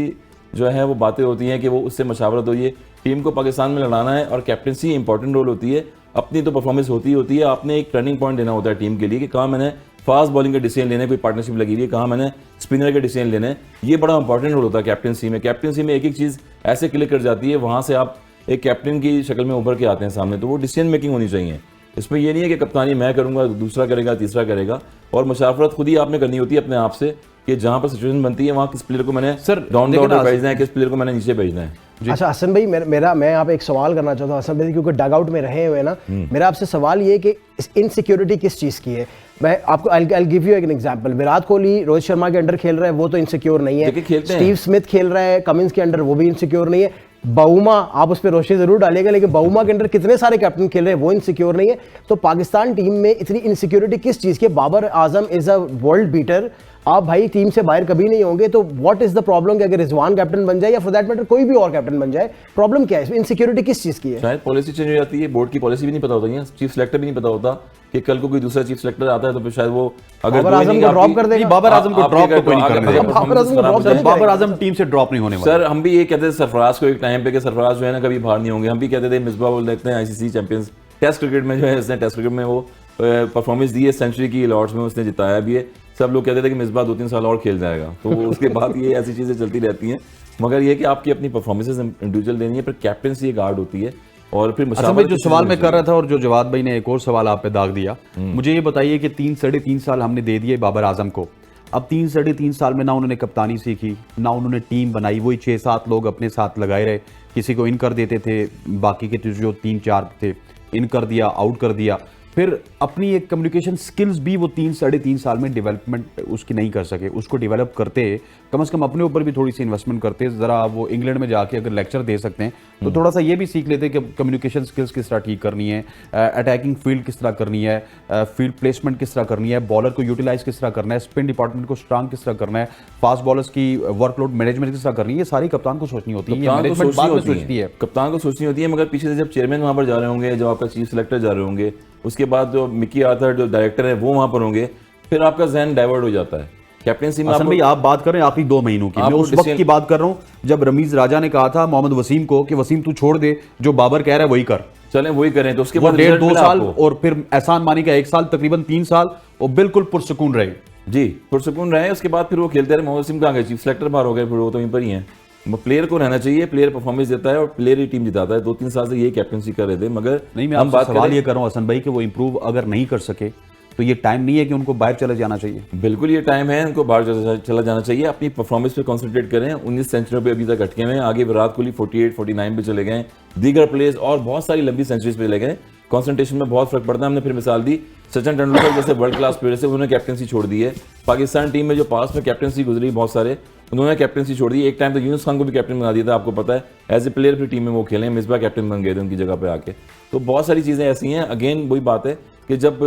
जो है वो बातें होती हैं कि वो उससे मशावरत हुई है? टीम को पाकिस्तान में लड़ाना है और कैप्टनसी इंपॉर्टेंट रोल होती है, अपनी तो परफॉर्मेंस होती है। आपने एक टर्निंग पॉइंट देना होता है टीम के लिए कि कहाँ मैंने फास्ट बॉलिंग के डिसीजन लेने, कोई पार्टनरशिप लगी हुई है, कहाँ मैंने स्पिनर के डिसीजन लेने, ये बड़ा इंपॉर्टेंट रोल होता है कैप्टनसी में। कैप्टनसी में एक एक चीज़ ऐसे क्लिक कर जाती है, वहाँ से आप एक कैप्टन की शक्ल में उभर के आते हैं सामने। तो वो डिसीजन मेकिंग होनी चाहिए। इसमें ये नहीं है कि कप्तानी मैं करूंगा, दूसरा करेगा, तीसरा करेगा, और मुशाफरत खुद ही आपने करनी होती है अपने आप से कि जहां पर सिचुएशन बनती है वहां किस प्लेयर को मैंने डाउन द ऑर्डर भेजना है, किस प्लेयर को मैंने नीचे भेजना है। अच्छा हसन भाई, मैं यहाँ पे एक सवाल करना चाहता हूँ हसन भाई, क्योंकि डग आउट में रहे हुए ना, मेरा आपसे सवाल ये है कि इनसिक्योरिटी किस चीज़ की है? मैं आपको I give you an example. Virat Kohli Rohit Sharma के अंडर खेल रहा है, वो तो इनसिक्योर नहीं है। स्टीव स्मिथ खेल रहा है कमिंस के अंडर, वो भी इनसिक्योर नहीं है। बाउमा, आप उस पर रोशनी जरूर डालेगा, लेकिन बाउमा के अंदर कितने सारे कैप्टन खेल रहे हैं, वो इनसिक्योर नहीं है। तो पाकिस्तान टीम में इतनी इनसिक्योरिटी किस चीज़ की? Babar Azam is a world beater, आप भाई टीम से बाहर कभी नहीं होंगे, तो व्हाट इज द प्रॉब्लम कि अगर रिजवान कैप्टन बन जाए या फॉर दैट मैटर कोई भी और कैप्टन बन जाए, प्रॉब्लम क्या है? इनसिक्योरिटी किस चीज़ की है? शायद पॉलिसी चेंज हो जाती है, बोर्ड की पॉलिसी भी नहीं पता होता है, चीफ सेलेक्टर भी नहीं पता होता कि कल को कोई दूसरा चीफ सेलेक्टर आता है तो फिर शायद वो अगर बाबर आजम को ड्रॉप कर देगा। बाबर आजम को ड्रॉप तो कोई नहीं करेगा। बाबर आजम टीम से ड्रॉप नहीं होने वाला। सर हम भी ये कहते थे सरफराज को एक टाइम पे कि सरफराज जो है ना कभी बाहर नहीं होंगे। हम भी कहते थे मिसबा बोल देखते हैं आईसीसी चैंपियंस टेस्ट क्रिकेट में जो है उसने टेस्ट क्रिकेट में वो परफॉर्मेंस दी है, सेंचुरी की लॉर्ड्स में उसने जिताया भी है। सब लोग कहते थे कि मिसबा 2-3 साल और खेल जाएगा, तो उसके बाद ये ऐसी चीज़ें चलती रहती हैं। मगर ये कि आपकी अपनी परफॉर्मेंसेज इंडिविजुअल देनी है, फिर कैप्टनसी एक आर्ट होती है। और फिर जो सवाल मैं कर रहा था और जो जवाद भाई ने एक और सवाल आप पे दाग दिया, मुझे ये बताइए कि 3-3.5 साल हमने दे दिए बाबर आजम को। अब 3-3.5 साल में ना उन्होंने कप्तानी सीखी, ना उन्होंने टीम बनाई, वही 6-7 लोग अपने साथ लगाए रहे, किसी को इन कर देते थे, बाकी के जो 3-4 थे इन कर दिया, आउट कर दिया। फिर अपनी एक कम्युनिकेशन स्किल्स भी वो 3-3.5 साल में डेवलपमेंट उसकी नहीं कर सके। उसको डेवलप करते कम से कम अपने ऊपर भी थोड़ी सी इन्वेस्टमेंट करते, ज़रा वो इंग्लैंड में जाके अगर लेक्चर दे सकते हैं तो थोड़ा सा ये भी सीख लेते कि कम्युनिकेशन स्किल्स किस तरह ठीक करनी है, अटैकिंग फील्ड किस तरह करनी है, फील्ड प्लेसमेंट किस तरह करनी है, बॉलर को यूटिलाइज किस तरह करना है, स्पिन डिपार्टमेंट को स्ट्रांग किस तरह करना है, फास्ट बॉलर्स की वर्कलोड मैनेजमेंट किस तरह करनी है। ये सारी कप्तान को सोचनी होती है, कप्तान को सोचनी होती है। मगर पीछे से जब चेयरमैन वहाँ पर जा रहे होंगे, जब आपका चीफ सेलेक्टर जा रहे होंगे, उसके बाद जो मिकी आर्थर जो डायरेक्टर है वो वहाँ पर होंगे, फिर आपका जहन डाइवर्ट हो जाता है। कैप्टनसी में भाई आप बात कर रहे हैं आखिरी 2 महीनों की, मैं उस वक्त की बात कर रहा हूँ जब रमीज राजा ने कहा था मोहम्मद वसीम को कि वसीम तू छोड़ दे, जो बाबर कह रहा है वही कर, चलें वही करें। तो उसके बाद 1.5-2 साल और फिर एहसान मानी का 1 साल, तकरीबन 3 साल वो बिल्कुल पुरसुकून रहे। जी पुरसुकून रहे। उसके बाद फिर वो खेलते रहे। मोहम्मद वसीम कहाँ गए? चीफ सेलेक्टर बाहर हो गए, फिर वो तो वहीं पर ही हैं। प्लेयर को रहना चाहिए, प्लेयर परफॉर्मेंस देता है और प्लेयर ही टीम जिताता है। 2-3 साल से ये कैप्टनसी कर रहे थे। मगर नहीं, मैं आपसे सवाल ये कर रहा हूँ हसन भाई कि वो इंप्रूव अगर नहीं कर सके तो ये टाइम नहीं है कि उनको बाहर चले जाना चाहिए? बिल्कुल ये टाइम है, उनको बाहर चला जाना चाहिए। अपनी परफॉर्मेंस पे कंसंट्रेट करें। 19 सेंचुरियों पे अभी तक अटके हुए हैं। आगे विराट कोहली 48-49 पे चले गए, दीगर प्लेयर्स और बहुत सारी लंबी सेंचुरीज पे चले गए। कंसंट्रेशन में बहुत फर्क पड़ता है। हमने फिर मिसाल दी सचिन तेंदुलकर जैसे वर्ल्ड क्लास प्लेयर से, उन्होंने कैप्टनसी छोड़ दी है। पाकिस्तान टीम में जो पास में कैप्टनसी गुजरी बहुत सारे, उन्होंने कैप्टनसी छोड़ दी। एक टाइम तो यूनुस खान को भी कैप्टन बना दिया था, आपको पता है। एज ए प्लेयर फिर टीम में वो खेले, मिसबा कैप्टन बन गए थे उनकी जगह पे आके। तो बहुत सारी चीज़ें ऐसी हैं। अगेन वही बात है कि जब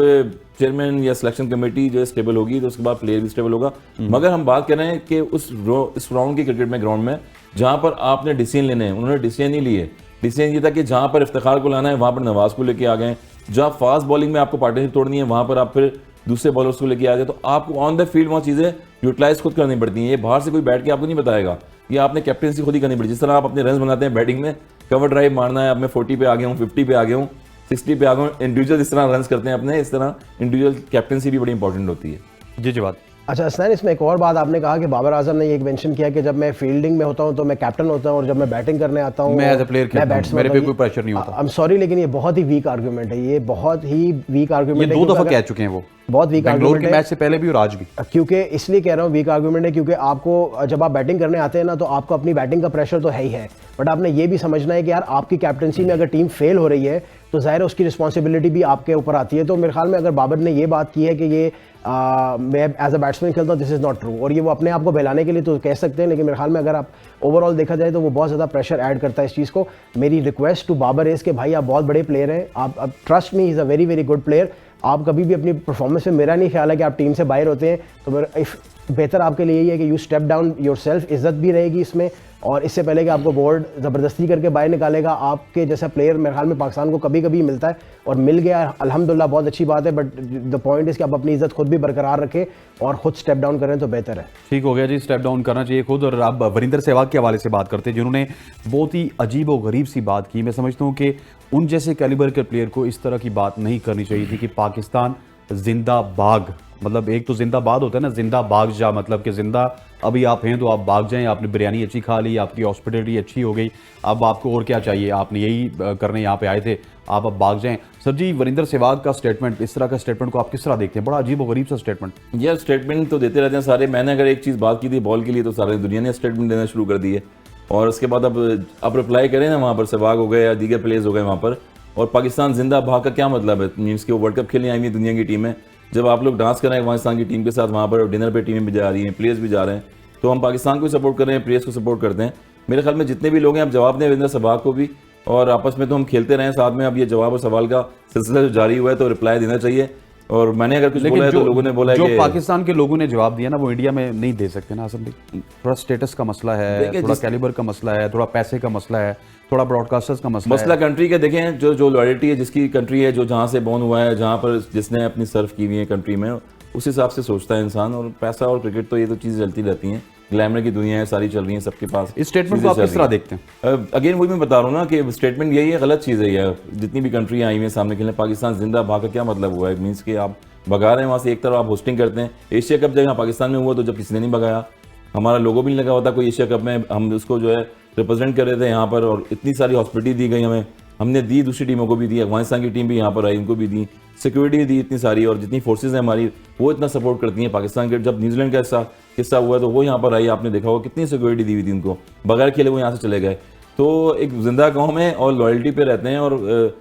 चेयरमैन या सिलेक्शन कमेटी जो है स्टेबल होगी तो उसके बाद प्लेयर भी स्टेबल होगा। मगर हम बात कर रहे हैं कि इस राउंड की क्रिकेट में, ग्राउंड में जहाँ पर आपने डिसीजन लेने हैं उन्होंने डिसीजन नहीं लिए। डिसीजन ये था कि जहाँ पर इफ्तिखार को लाना है वहाँ पर नवाज को लेके आ गए, जहाँ फास्ट बॉलिंग में आपको पार्टनरशिप तोड़नी है वहाँ पर आप फिर दूसरे बॉलर्स को लेके आ गए। तो आपको ऑन द फील्ड वहाँ चीज़ें यूटिलाइज खुद करनी पड़ती हैं, ये बाहर से कोई बैठ के आपको नहीं बताएगा, ये आपने कैप्टनसी खुद ही करनी पड़ती है। जिस तरह आप अपने रन बनाते हैं बैटिंग में, कवर ड्राइव मारना है, अब मैं 40 पे आ गया हूँ, 50 पे आ गया हूँ, 60 पे आ गया हूँ, इंडिविजुअल इस तरह रन करते हैं अपने, इस तरह इंडिविजुअल कैप्टनसी भी बड़ी इंपॉर्टेंट होती है। जी बात। अच्छा हसनैन, इसमें एक और बात आपने कहा कि बाबर आजम ने एक मेंशन किया कि जब मैं फील्डिंग में होता हूं तो मैं कैप्टन होता हूं और जब मैं बैटिंग करने आता हूं मैं एज अ प्लेयर खेलता हूं, मेरे पे कोई प्रेशर नहीं होता। आई एम सॉरी, लेकिन ये बहुत ही वीक आर्गुमेंट है, ये बहुत ही वीक आर्गुमेंट है। ये 2 दफा कह चुके हैं वो, बहुत वीक बेंगलोर के मैच से पहले भी और आज भी। क्योंकि इसलिए कह रहा हूँ वीक आर्गुमेंट है क्योंकि आपको जब आप बैटिंग करने आते हैं ना तो आपको अपनी बैटिंग का प्रेशर तो है ही है, बट आपने ये भी समझना है कि यार आपकी कैप्टनसी में अगर टीम फेल हो रही है तो जाहिर है उसकी रिस्पॉन्सिबिलिटी भी आपके ऊपर आती है। तो मेरे ख्याल में अगर बाबर ने ये बात की है कि ये मैं एज अ बैट्समैन खेलता हूँ, दिस इज़ नॉट ट्रू, और ये वो अपने आप को बहलाने के लिए तो कह सकते हैं, लेकिन मेरे ख्याल में अगर आप ओवरऑल देखा जाए तो वो बहुत ज़्यादा प्रेशर ऐड करता है इस चीज़ को। मेरी रिक्वेस्ट टू बाबर इज़ कि भाई आप बहुत बड़े प्लेयर हैं, आप trust me, is a very very good player. आप कभी भी अपनी परफॉर्मेंस में, मेरा नहीं ख्याल है कि आप टीम से बाहर होते हैं, तो बेहतर आपके लिए यही है कि you step down your self, इज्जत भी रहेगी इसमें, और इससे पहले कि आपको बोर्ड ज़बरदस्ती करके बाहर निकालेगा, आपके जैसा प्लेयर मेरे ख्याल में पाकिस्तान को कभी कभी मिलता है और मिल गया अल्हम्दुलिल्लाह, बहुत अच्छी बात है, बट द पॉइंट इज़ कि आप अपनी इज्जत खुद भी बरकरार रखें और खुद स्टेप डाउन करें तो बेहतर है। ठीक हो गया जी, स्टेप डाउन करना चाहिए खुद। और अब वरिंदर सहवाग के हवाले से बात करते हैं जिन्होंने बहुत ही अजीब और गरीब सी बात की। मैं समझता हूँ कि उन जैसे कैलिबर के प्लेयर को इस तरह की बात नहीं करनी चाहिए थी कि पाकिस्तान जिंदाबाद, मतलब एक तो जिंदाबाद होता है ना, जिंदा बाग जा, मतलब कि जिंदा अभी आप हैं तो आप भाग जाएं, आपने बिरयानी अच्छी खा ली, आपकी हॉस्पिटलिटी अच्छी हो गई, अब आपको और क्या चाहिए, आपने यही करने यहाँ पे आए थे, आप अब भाग जाएं। सर जी, वरिंदर सहवाग का स्टेटमेंट, इस तरह का स्टेटमेंट को आप किस तरह देखते हैं? बड़ा अजीब और गरीब सा स्टेटमेंट। यार स्टेटमेंट तो देते रहते हैं सारे, मैंने अगर एक चीज़ बात की थी बॉल के लिए तो सारी दुनिया ने स्टेटमेंट देना शुरू कर दी है, और उसके बाद अब रिप्लाई करें ना, वहाँ पर सहवाग हो गए या दीगर प्लेयर्स हो गए वहाँ पर, और पाकिस्तान जिंदा भाग का क्या मतलब है? मीन्स कि वो वर्ल्ड कप खेलने आई हुई दुनिया की टीम है, जब आप लोग डांस कर रहे हैं पाकिस्तान की टीम के साथ वहाँ पर, डिनर पे टीमें भी जा रही हैं, प्लेयर्स भी जा रहे हैं, तो हम पाकिस्तान को सपोर्ट कर रहे हैं, प्लेयर्स को सपोर्ट करते हैं। मेरे ख्याल में जितने भी लोग हैं आप जवाब दें वरिंदर सहवाग को भी, और आपस में तो हम खेलते रहे साथ में, अब ये जवाब और सवाल का सिलसिला जो जारी हुआ है तो रिप्लाई देना चाहिए। और मैंने अगर कुछ बोला है तो लोगों ने बोला है जो कि पाकिस्तान के लोगों ने जवाब दिया ना वो इंडिया में नहीं दे सकते ना आसम भाई। थोड़ा स्टेटस का मसला है, थोड़ा कैलिबर का मसला है, थोड़ा पैसे का मसला है, थोड़ा ब्रॉडकास्टर्स का मसला है। कंट्री का देखें, जो लॉयल्टी है जिसकी कंट्री है, जो जहाँ से बॉर्न हुआ है, जहाँ पर जिसने अपनी सर्व की हुई है कंट्री में, उस हिसाब से सोचता है इंसान। और पैसा और क्रिकेट तो ये तो चीज़ें चलती रहती हैं, ग्लैमर की दुनिया है, सारी चल रही है सबके पास। इस स्टेटमेंट को आप किस तरह देखते हैं? अगेन वही मैं बता रहा हूँ ना कि स्टेटमेंट यही है, गलत चीज़ है यार। जितनी भी कंट्री आई हुई है सामने खेलने, पाकिस्तान जिंदा भाग का क्या मतलब हुआ है? मीन्स कि आप भगा रहे हैं वहाँ से, एक तरफ आप होस्टिंग करते हैं। एशिया कप जब यहाँ पाकिस्तान में हुआ तो जब किसी ने नहीं भगाया, हमारा लोगो भी नहीं लगा होता कोई एशिया कप में, हम उसको जो है रिप्रेजेंट कर रहे थे यहाँ पर, और इतनी सारी हॉस्पिटलिटी दी गई हमें, हमने दी, दूसरी टीमों को भी दी, अफगानिस्तान की टीम भी यहाँ पर आई, उनको भी दी, सिक्योरिटी दी इतनी सारी, और जितनी फोर्सेज हैं हमारी वो इतना सपोर्ट करती हैं पाकिस्तान के। जब न्यूजीलैंड का ऐसा किस्सा हुआ तो वो यहाँ पर आई, आपने देखा होगा कितनी सिक्योरिटी दी हुई थी उनको, बगैर खेले वो यहाँ से चले गए। तो एक जिंदा कौम है और लॉयल्टी पे रहते हैं, और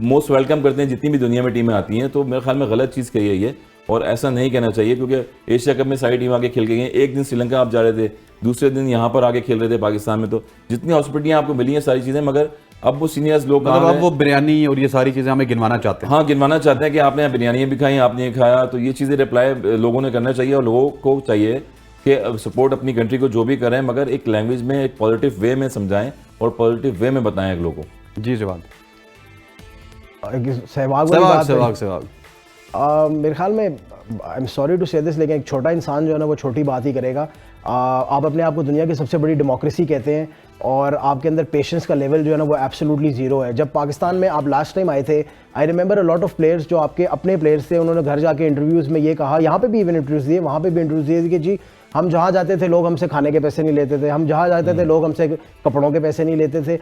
मोस्ट वेलकम करते हैं जितनी भी दुनिया में टीमें आती हैं। तो मेरे ख्याल में गलत चीज़ कही है ये, और ऐसा नहीं कहना चाहिए, क्योंकि एशिया कप में सारी टीम आके खेल के गई। एक दिन श्रीलंका आप जा रहे थे, दूसरे दिन यहाँ पर आके खेल रहे थे पाकिस्तान में, तो जितनी हॉस्पिटलियाँ आपको मिली हैं सारी चीज़ें, मगर अब वो सीनियर्स लोग, मतलब अब वो बिरयानी और ये सारी चीज़ें हमें गिनवाना चाहते हैं। हाँ, गिनवाना चाहते हैं कि आपने बिरयानी भी खाई, आपने खाया, तो ये चीज़ें रिप्लाई लोगों ने करना चाहिए, और लोगों को चाहिए कि सपोर्ट अपनी कंट्री को जो भी करें, मगर एक लैंग्वेज में, एक पॉजिटिव वे में समझाएं और पॉजिटिव वे में बताएं लोगों को। जी जवाब। सहवाग मेरे ख्याल में, आई am sorry to say this, लेकिन एक छोटा इंसान जो है ना वो छोटी बात ही करेगा। आप अपने आप को दुनिया की सबसे बड़ी डेमोक्रेसी कहते हैं, और आपके अंदर पेशेंस का लेवल जो है ना वो एब्सोल्युटली ज़ीरो है। जब पाकिस्तान में आप लास्ट टाइम आए थे, I remember a lot of players जो आपके अपने प्लेयर्स थे, उन्होंने घर जाके इंटरव्यूज़ में ये कहा, यहाँ पे भी इवन इंटरव्यूज़ दिए, वहाँ पे भी इंटरव्यूज़ दिए कि जी हम जहाँ जाते थे लोग हमसे खाने के पैसे नहीं लेते थे, हम जहाँ जाते थे लोग हमसे कपड़ों के पैसे नहीं लेते थे।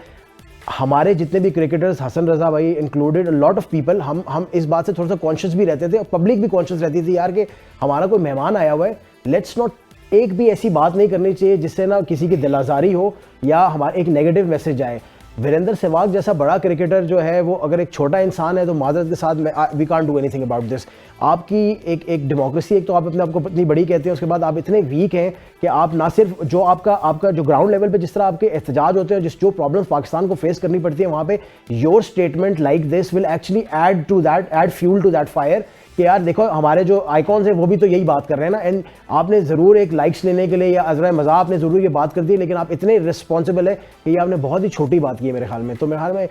हमारे जितने भी क्रिकेटर्स, हसन रजा भाई इंक्लूडेड, लॉट ऑफ पीपल, हम इस बात से थोड़ा सा कॉन्शियस भी रहते थे, और पब्लिक भी कॉन्शियस रहती थी यार कि हमारा कोई मेहमान आया हुआ है, लेट्स नॉट, एक भी ऐसी बात नहीं करनी चाहिए जिससे ना किसी की दिल आज़ारी हो या हमारा एक नेगेटिव मैसेज आए। वीरेंद्र सहवाग जैसा बड़ा क्रिकेटर जो है वो अगर एक छोटा इंसान है तो मादरत के साथ we can't do anything about this. आपकी एक डेमोक्रेसी, एक तो आप अपने आप को इतनी बड़ी कहते हैं, उसके बाद आप इतने वीक हैं कि आप ना सिर्फ जो आपका जो ग्राउंड लेवल पे जिस तरह आपके एहतजाज होते हैं, जो प्रॉब्लम्स पाकिस्तान को फेस करनी पड़ती है वहाँ पे, your statement like this will actually add fuel to that fire कि यार देखो हमारे जो आइकॉन्स हैं वो भी तो यही बात कर रहे हैं ना, एंड आपने ज़रूर एक लाइक्स लेने के लिए या अजरा मज़ा आपने ज़रूर ये बात कर दी, लेकिन आप इतने रिस्पॉन्सिबल है कि ये आपने बहुत ही छोटी बात की है मेरे ख्याल में। तो मेरे ख्याल में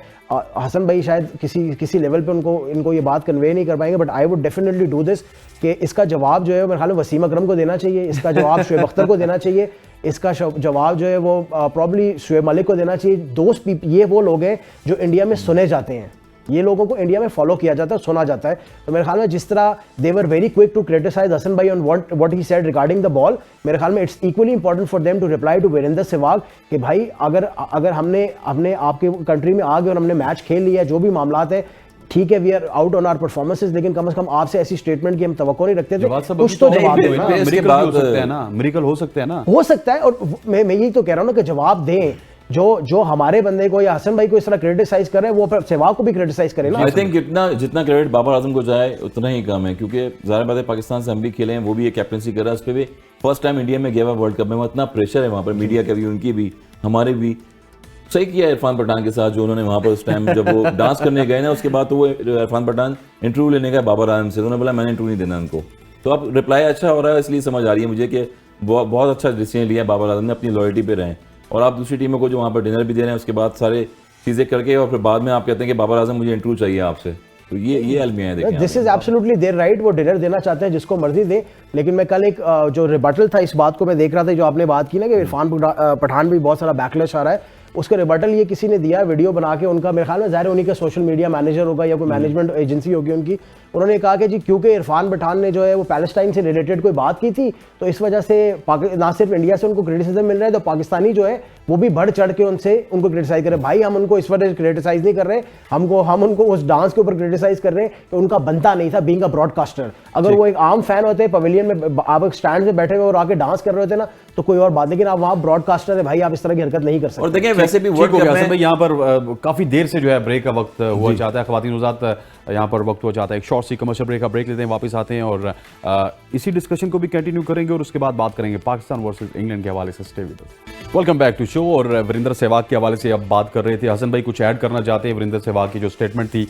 हसन भाई शायद किसी लेवल पे इनको ये बात कन्वे नहीं कर पाएंगे, but I would definitely do this कि इसका जवाब जो है मेरे ख्याल में वसीम अकरम को देना चाहिए, इसका जवाब शुएब अख्तर को देना चाहिए, इसका जवाब जो है वो प्रॉब्ली शुएब मलिक को देना चाहिए। दोस्त ये वो लोग हैं जो इंडिया में सुने जाते हैं, ये लोगों को इंडिया में फॉलो किया जाता है, सुना जाता है। तो मेरे ख्याल में जिस तरह they were very quick to criticize Hasan भाई on what he said regarding the ball, मेरे ख्याल में it's equally important for them to reply to Virender Sehwag कि भाई अगर हमने आपके कंट्री में आ गए और हमने मैच खेल लिया, जो भी मामलात है ठीक है, we are out on our performances, लेकिन कम से कम आपसे ऐसी स्टेटमेंट की हम तवक्को नहीं रखते थे, कुछ तो जवाब दें ना। मिरेकल हो सकते हैं ना, मिरेकल हो सकते हैं ना, हो सकता है। और मैं यही तो कह रहा हूँ ना कि जवाब दें, जो हमारे बंदे को या हसन भाई को इस तरह क्रिटिसाइज कर रहे हैं, वो फिर सहवाग को भी क्रिटिसाइज करें ना। आई थिंक जितना क्रेडिट बाबर आजम को जाए उतना ही कम है, क्योंकि ज़ाहिर बात है पाकिस्तान से हम भी खेले हैं, वो भी एक कैप्टनसी कर रहा है, उस पर भी फर्स्ट टाइम इंडिया में गया हुआ वर्ल्ड कप में, इतना प्रेशर है वहाँ पर, मीडिया का भी, उनकी भी, हमारे भी। सही किया इरफान पठान के साथ जो उन्होंने वहाँ पर उस टाइम जब वो डांस करने गए ना, उसके बाद तो वो इरफान पठान इंटरव्यू लेने गए बाबर आजम से, उन्होंने बोला मैंने इंटरव्यू नहीं देना उनको। तो अब रिप्लाई अच्छा हो रहा है, इसलिए समझ आ रही है मुझे कि बहुत अच्छा डिसीजन लिया बाबर आजम ने, अपनी लॉयल्टी पे रहें। और आप दूसरी टीमों को जो वहाँ पर डिनर भी दे रहे हैं, उसके बाद सारे चीज़ें करके, और फिर बाद में आप कहते हैं कि बाबर आजम मुझे इंटरव्यू चाहिए आपसे, तो ये अलमिया है। देखिए this is absolutely their right, वो डिनर देना चाहते हैं जिसको मर्जी दे। लेकिन मैं कल एक जो रिबटल था इस बात को मैं देख रहा था, जो आपने बात की ना कि इरफान पठान भी बहुत सारा बैकलैश आ रहा है, उसका रिबटल ये किसी ने दिया वीडियो बना के, उनका मेरे ख्याल में ज़ाहिर उन्हीं का सोशल मीडिया मैनेजर होगा या कोई मैनेजमेंट एजेंसी होगी उनकी। उन्होंने कहा कि जी क्योंकि इरफान पठान ने जो है वो पैलेस्टाइन से रिलेटेड कोई बात की थी, तो इस वजह से ना सिर्फ इंडिया से उनको क्रिटिसिज्म मिल रहा है, तो पाकिस्तानी जो है वो भी बढ़ चढ़ के उनको क्रिटिसाइज कर रहे हैं। भाई हम उनको इस वजह क्रिटिसाइज नहीं कर रहे, हम उनको उस डांस के ऊपर क्रिटिसाइज कर रहे हैं कि उनका बनता नहीं था बीइंग अ ब्रॉडकास्टर। अगर वो एक आम फैन होते, पवेलियन में आप एक स्टैंड से बैठे हुए और आके डांस कर रहे होते ना, तो कोई और बात, लेकिन आप वहाँ ब्रॉडकास्टर है भाई, आप इस तरह की हरकत नहीं कर सकते। और देखिए वैसे भी वर्ल्ड कप में यहाँ पर काफी देर से जो है ब्रेक का वक्त हुआ चाहता है, ख्वातीन उज़ात यहाँ पर वक्त हुआ चाहता है, एक शॉर्ट सी कमर्शियल ब्रेक लेते हैं, वापस आते हैं और इसी डिस्कशन को भी कंटिन्यू करेंगे और उसके बाद बात करेंगे पाकिस्तान वर्सेस इंग्लैंड के हवाले से। Stay with us. Welcome back to show. और वीरेंद्र सहवाग के हवाले से अब बात कर रहे थे, हसन भाई कुछ ऐड करना चाहते हैं वीरेंद्र सहवाग की जो स्टेटमेंट थी,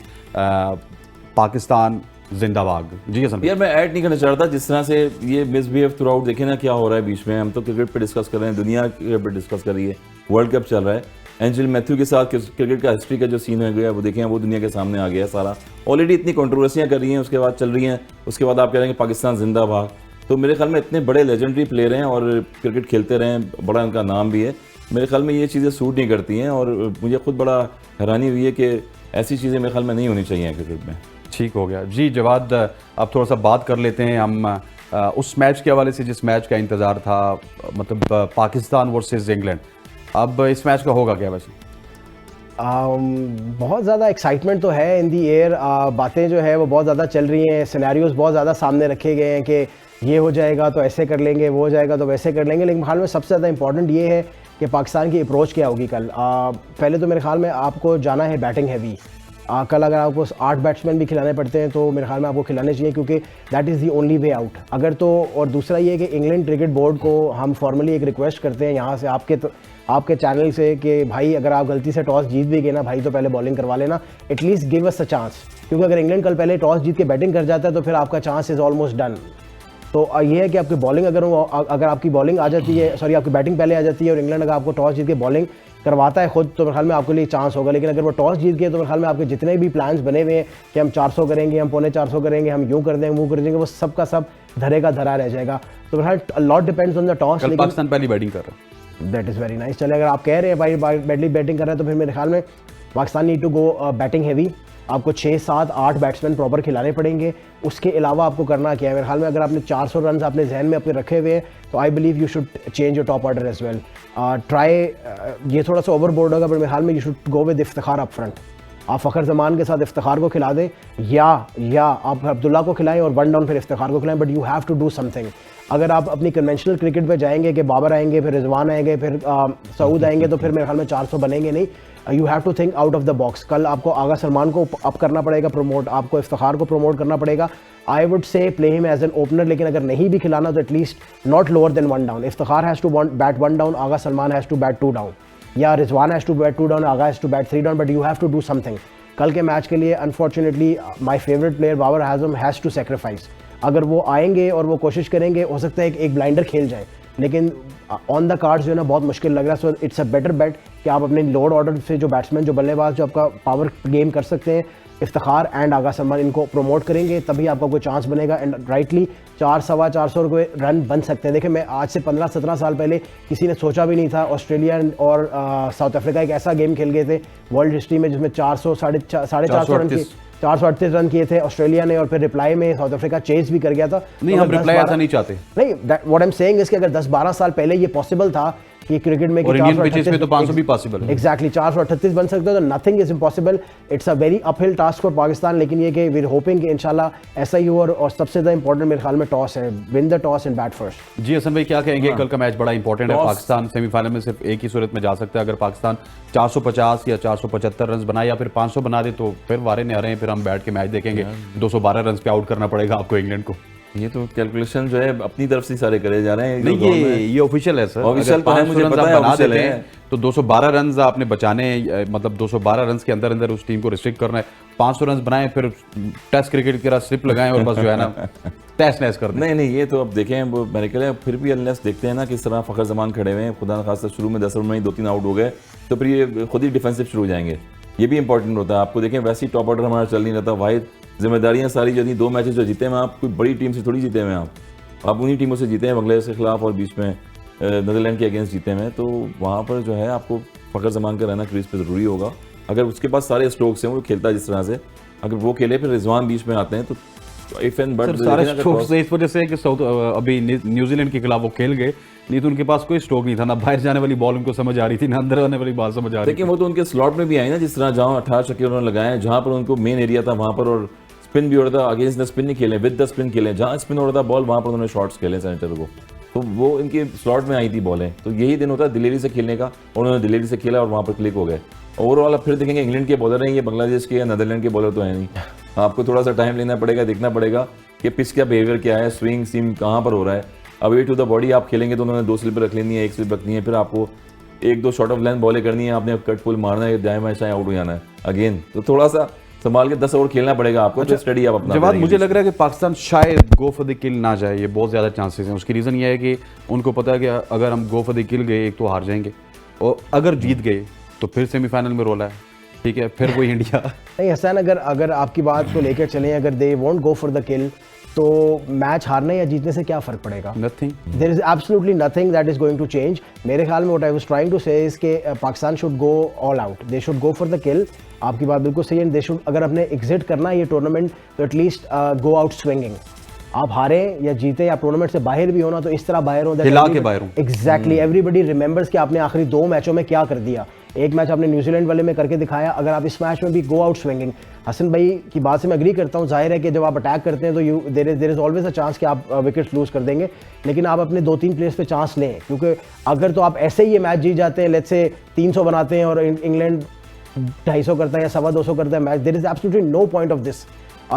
पाकिस्तान जिंदाबाद। जी हसन यार मैं ऐड नहीं करना चाह रहा था, जिस तरह से ये मिसबिहेव थ्रू आउट, देखे ना क्या हो रहा है बीच में, हम तो क्रिकेट पे डिस्कस कर रहे हैं, दुनिया क्रिकेट पे डिस्कस कर रही है, वर्ल्ड कप चल रहा है। एंजल मैथ्यू के साथ क्रिकेट का हिस्ट्री का जो सीन हो गया वो देखें, वो दुनिया के सामने आ गया सारा, ऑलरेडी इतनी कंट्रोवर्सियाँ कर रही हैं, उसके बाद चल रही हैं, उसके बाद आप कह रहे हैं कि पाकिस्तान जिंदाबाद। तो मेरे ख्याल में इतने बड़े लेजेंडरी प्लेयर हैं और क्रिकेट खेलते रहे हैं, बड़ा उनका नाम भी है, मेरे ख्याल में ये चीज़ें सूट नहीं करती हैं, और मुझे खुद बड़ा हैरानी हुई है कि ऐसी चीज़ें मेरे ख्याल में नहीं होनी चाहिए क्रिकेट में। ठीक हो गया जी जवाद। अब थोड़ा सा बात कर लेते हैं हम उस मैच के हवाले से जिस मैच का इंतज़ार था, मतलब पाकिस्तान वर्सेस इंग्लैंड। अब इस मैच का होगा क्या वैसे? बहुत ज़्यादा एक्साइटमेंट तो है इन दी एयर, बातें जो है वो बहुत ज़्यादा चल रही हैं, सिनेरियोज बहुत ज़्यादा सामने रखे गए हैं कि ये हो जाएगा तो ऐसे कर लेंगे, वो हो जाएगा तो वैसे कर लेंगे। लेकिन ख्याल में सबसे ज़्यादा इंपॉर्टेंट ये है कि पाकिस्तान की अप्रोच क्या होगी कल। पहले तो मेरे ख्याल में आपको जाना है बैटिंग हैवी। कल अगर आपको 8 बैट्समैन भी खिलाने पड़ते हैं तो मेरे ख्याल में आपको खिलाने चाहिए, क्योंकि that is the only way out. अगर तो, और दूसरा ये कि इंग्लैंड क्रिकेट बोर्ड को हम फॉर्मली एक रिक्वेस्ट करते हैं यहाँ से आपके चैनल से कि भाई अगर आप गलती से टॉस जीत भी गए ना भाई, तो पहले बॉलिंग करवा लेना, at least give us a chance. क्योंकि अगर इंग्लैंड कल पहले टॉस जीत के बैटिंग कर जाता है तो फिर आपका चांस इज़ ऑलमोस्ट डन। तो ये है कि आपकी बॉलिंग अगर आपकी बॉलिंग आ जाती है, सॉरी आपकी बैटिंग पहले आ जाती है और इंग्लैंड अगर आपको टॉस जीत के बॉलिंग करवाता है खुद, तो मेरे ख्याल में आपके लिए चांस होगा। लेकिन अगर वो टॉस जीत गए तो मेरे ख्याल में आपके जितने भी प्लान्स बने हुए हैं कि हम 400 करेंगे, हम 450 करेंगे, हम यूँ कर देंगे, वो कर देंगे, वो सब का सब धरे का धरा रह जाएगा। तो मेरे ख्याल lot depends on the toss. लेकिन पाकिस्तान पहली बैटिंग कर रहा है, दैट इज़ वेरी नाइस। चले अगर आप कह रहे हैं भाई पहली बैटिंग कर रहे हैं तो फिर मेरे ख्याल में Pakistan need to go batting heavy. आपको 6, 7, 8 बैट्समैन प्रॉपर खिलाने पड़ेंगे। उसके अलावा आपको करना क्या है, मेरे ख्याल में अगर आपने 400 रन अपने जहन में अपने रखे हुए हैं तो I believe you should change your top order as well. Try, ये थोड़ा सा ओवरबोर्ड होगा, पर मेरे ख्याल में you should go with Iftikhar up front. आप फ़खर जमान के साथ इफ्तिखार को खिला दें, या आप अब्दुल्ला को खिलाएं और 1 डाउन फिर इफ्तिखार को खिलाएं, but you have to do something. अगर आप अपनी कन्वेंशनल क्रिकेट पे जाएंगे कि बाबर आएंगे, फिर रिजवान आएंगे, फिर सऊद आएंगे, तो फिर मेरे ख्याल में 400 बनेंगे नहीं। You have to think out of the box. कल आपको आगा सलमान को अप करना पड़ेगा प्रमोट, आपको इफ्तिखार को प्रमोट करना पड़ेगा। I would say play him as an opener, लेकिन अगर नहीं भी खिलाना तो at least not lower than 1 down. Iftikhar has to bat 1 down, Agha Salman has to bat 2 down, या Rizwan has to bat 2 down, Agha has to bat 3 down, but you have to do something. कल के match के लिए unfortunately my favourite player Babar Azam has to sacrifice. अगर वो आएंगे और वो कोशिश करेंगे, हो सकता है एक ब्लाइंडर खेल जाए, लेकिन ऑन द कार्ड्स जो है ना बहुत मुश्किल लग रहा है। सो इट्स अ बेटर बेट कि आप अपने लोड ऑर्डर से जो बैट्समैन, जो बल्लेबाज, जो आपका पावर गेम कर सकते हैं, इफ्तिखार एंड आगा सलमान, इनको प्रमोट करेंगे तभी आपका कोई चांस बनेगा। एंड राइटली 400-425 रुपये रन बन सकते हैं। देखिए, मैं आज से 15-17 साल पहले किसी ने सोचा भी नहीं था ऑस्ट्रेलिया और साउथ अफ्रीका एक ऐसा गेम खेल गए थे वर्ल्ड हिस्ट्री में जिसमें 400-450 रन की 438 रन किए थे ऑस्ट्रेलिया ने, और फिर रिप्लाई में साउथ अफ्रीका चेज भी कर गया था। नहीं, हम रिप्लाई ऐसा नहीं चाहते। नहीं, what I am saying is कि अगर 10-12 साल पहले ये पॉसिबल था कि क्रिकेट में और इंडियन पिचेस पे तो 500 भी पॉसिबल है। एग्जैक्टली 438 बन सकते हो, तो nothing is impossible. It's a very uphill task for Pakistan, लेकिन ये कि वी आर होपिंग कि इंशाल्लाह ऐसा ही हो। और सबसे ज़्यादा इंपॉर्टेंट मेरे ख्याल में टॉस है, win the toss and bat first. जी हसन भाई, क्या कहेंगे? कल का मैच बड़ा इंपॉर्टेंट है। पाकिस्तान सेमीफाइनल में सिर्फ एक ही सूरत में जा सकता है, अगर पाकिस्तान 450 या 475 रन बनाए या फिर 500 बना दे तो फिर वारे नहीं आ रहे हैं, फिर हम बैठ के मैच देखेंगे। 212 रन पे आउट करना पड़ेगा आपको इंग्लैंड को। ये तो कैलकुलेशन जो है अपनी तरफ से सारे करे जा रहे हैं। नहीं, ये ऑफिशियल है सर। ऑफिशियल तो है, मुझे पता है ऑफिशियल है। तो 212 रन आपने बचाने, मतलब 212 रन के अंदर उस टीम को रिस्ट्रिक्ट करना है। 500 रन बनाए, फिर टेस्ट क्रिकेट की तरह स्लिप लगाएं और बस जो है ना टेस्ट नैस कर दें। नहीं, ये तो अब देखें, वो मैंने कहा फिर भी अनलेस देखते हैं ना किस तरह फ़खर जमान खड़े हुए हैं, खुदा न खासा शुरू में 10 ओवर में ही 2-3 आउट हो गए, तो फिर ये खुद ही डिफेंसिव शुरू हो जाएंगे। ये भी इंपॉर्टेंट होता है। आपको देखें, वैसे ही टॉप ऑर्डर हमारा चल नहीं रहता। वाहिद जिम्मेदारियां सारी जो थी, 2 मैचेस जो जीते हैं आप, कोई बड़ी टीम से थोड़ी जीते हैं आप उन्हीं टीमों से जीते हैं, बांग्लादेश के खिलाफ और बीच में नीदरलैंड के अगेंस्ट जीते हैं। तो वहाँ पर जो है आपको फ़खर जमान का रहना क्रीज पे ज़रूरी होगा। अगर उसके पास सारे स्ट्रोक्स हैं, वो खेलता है जिस तरह से, अगर वो खेले, फिर रिजवान बीच में आते हैं, तो इफ एंड बट सारे स्ट्रोक्स से इस वजह से कि अभी न्यूजीलैंड के खिलाफ वो खेल गए, नहीं तो उनके पास कोई स्ट्रोक नहीं था, ना बाहर जाने वाली बॉल उनको समझ आ रही थी, ना अंदर आने वाली बॉल समझ आ रही थी। लेकिन वो तो उनके स्लॉट में भी आई ना, जिस तरह जहाँ 18 छक्के उन्होंने लगाए, जहाँ पर उनको मेन एरिया था वहाँ पर, और स्पिन भी हो रहा था, अगेंस्ट द स्पिन नहीं खेले, विद द स्पिन खेले, जहाँ स्पिन हो रहा था बॉल वहाँ पर उन्होंने शॉट्स खेले सेंटर को, तो वो इनके स्लॉट में आई थी बॉलें। तो यही दिन होता है दिलेरी से खेलने का, और उन्होंने दिलेरी से खेला और वहाँ पर क्लिक हो गए। ओवरऑल अब फिर देखेंगे इंग्लैंड के बॉलर हैं, ये बांग्लादेश के या नीदरलैंड के बॉलर तो है नहीं। आपको थोड़ा सा टाइम लेना पड़ेगा, देखना पड़ेगा कि पिच का बिहेवियर क्या है, स्विंग सीम कहाँ पर हो रहा है। अवे टू द बॉडी आप खेलेंगे तो उन्होंने 2 स्लिप रख लेनी है, 1 स्लिप रखनी है, फिर आपको 1-2 शॉट ऑफ लेंथ बॉलें करनी है, आपने कट पुल मारना है, दाएं बाएं आउट हो जाना है अगेन। तो थोड़ा सा संभाल के 10 ओवर खेलना पड़ेगा आपको। तो स्टडी आप अपना जवाब, मुझे लग रहा है कि पाकिस्तान शायद गो फॉर द किल ना जाए, ये बहुत ज़्यादा चांसेस हैं। उसकी रीज़न ये है कि उनको पता है कि अगर हम गो फॉर द किल गए, एक तो हार जाएंगे, और अगर जीत गए तो फिर सेमीफाइनल में रोला है, ठीक है, फिर वही इंडिया। नहीं हसन, अगर आपकी बात को लेकर चलें, अगर they won't go for the kill, तो मैच हारने या जीतने से क्या फ़र्क पड़ेगा? Nothing. There is absolutely nothing that is going to change. मेरे ख्याल में what I was trying to say is के Pakistan should go all out, they should go for the kill. आपकी बात बिल्कुल सही है। दे शुड, अगर अपने एग्जिट करना है ये टूर्नामेंट, तो एटलीस्ट गो आउट स्विंगिंग। आप हारे या जीते या टूर्नामेंट से बाहर भी होना, तो इस तरह बाहर हो, हिला के बाहर हो। एग्जैक्टली, एवरीबडी रिमेंबर्स कि आपने आखिरी 2 मैचों में क्या कर दिया। एक मैच आपने न्यूजीलैंड वाले में करके दिखाया, अगर आप इस मैच में भी गो आउट स्विंगिंग। हसन भाई की बात से मैं एग्री करता हूँ, जाहिर है कि जब आप अटैक करते हैं तो there is always a chance कि आप विकेट्स लूज कर देंगे, लेकिन आप अपने 2-3 प्लेयर्स पे चांस लें, क्योंकि अगर तो आप ऐसे ही ये मैच जीत जाते हैं, लेट्स से 300 बनाते हैं और इंग्लैंड 250 करता है या 225 करता है match, there is absolutely no point of this.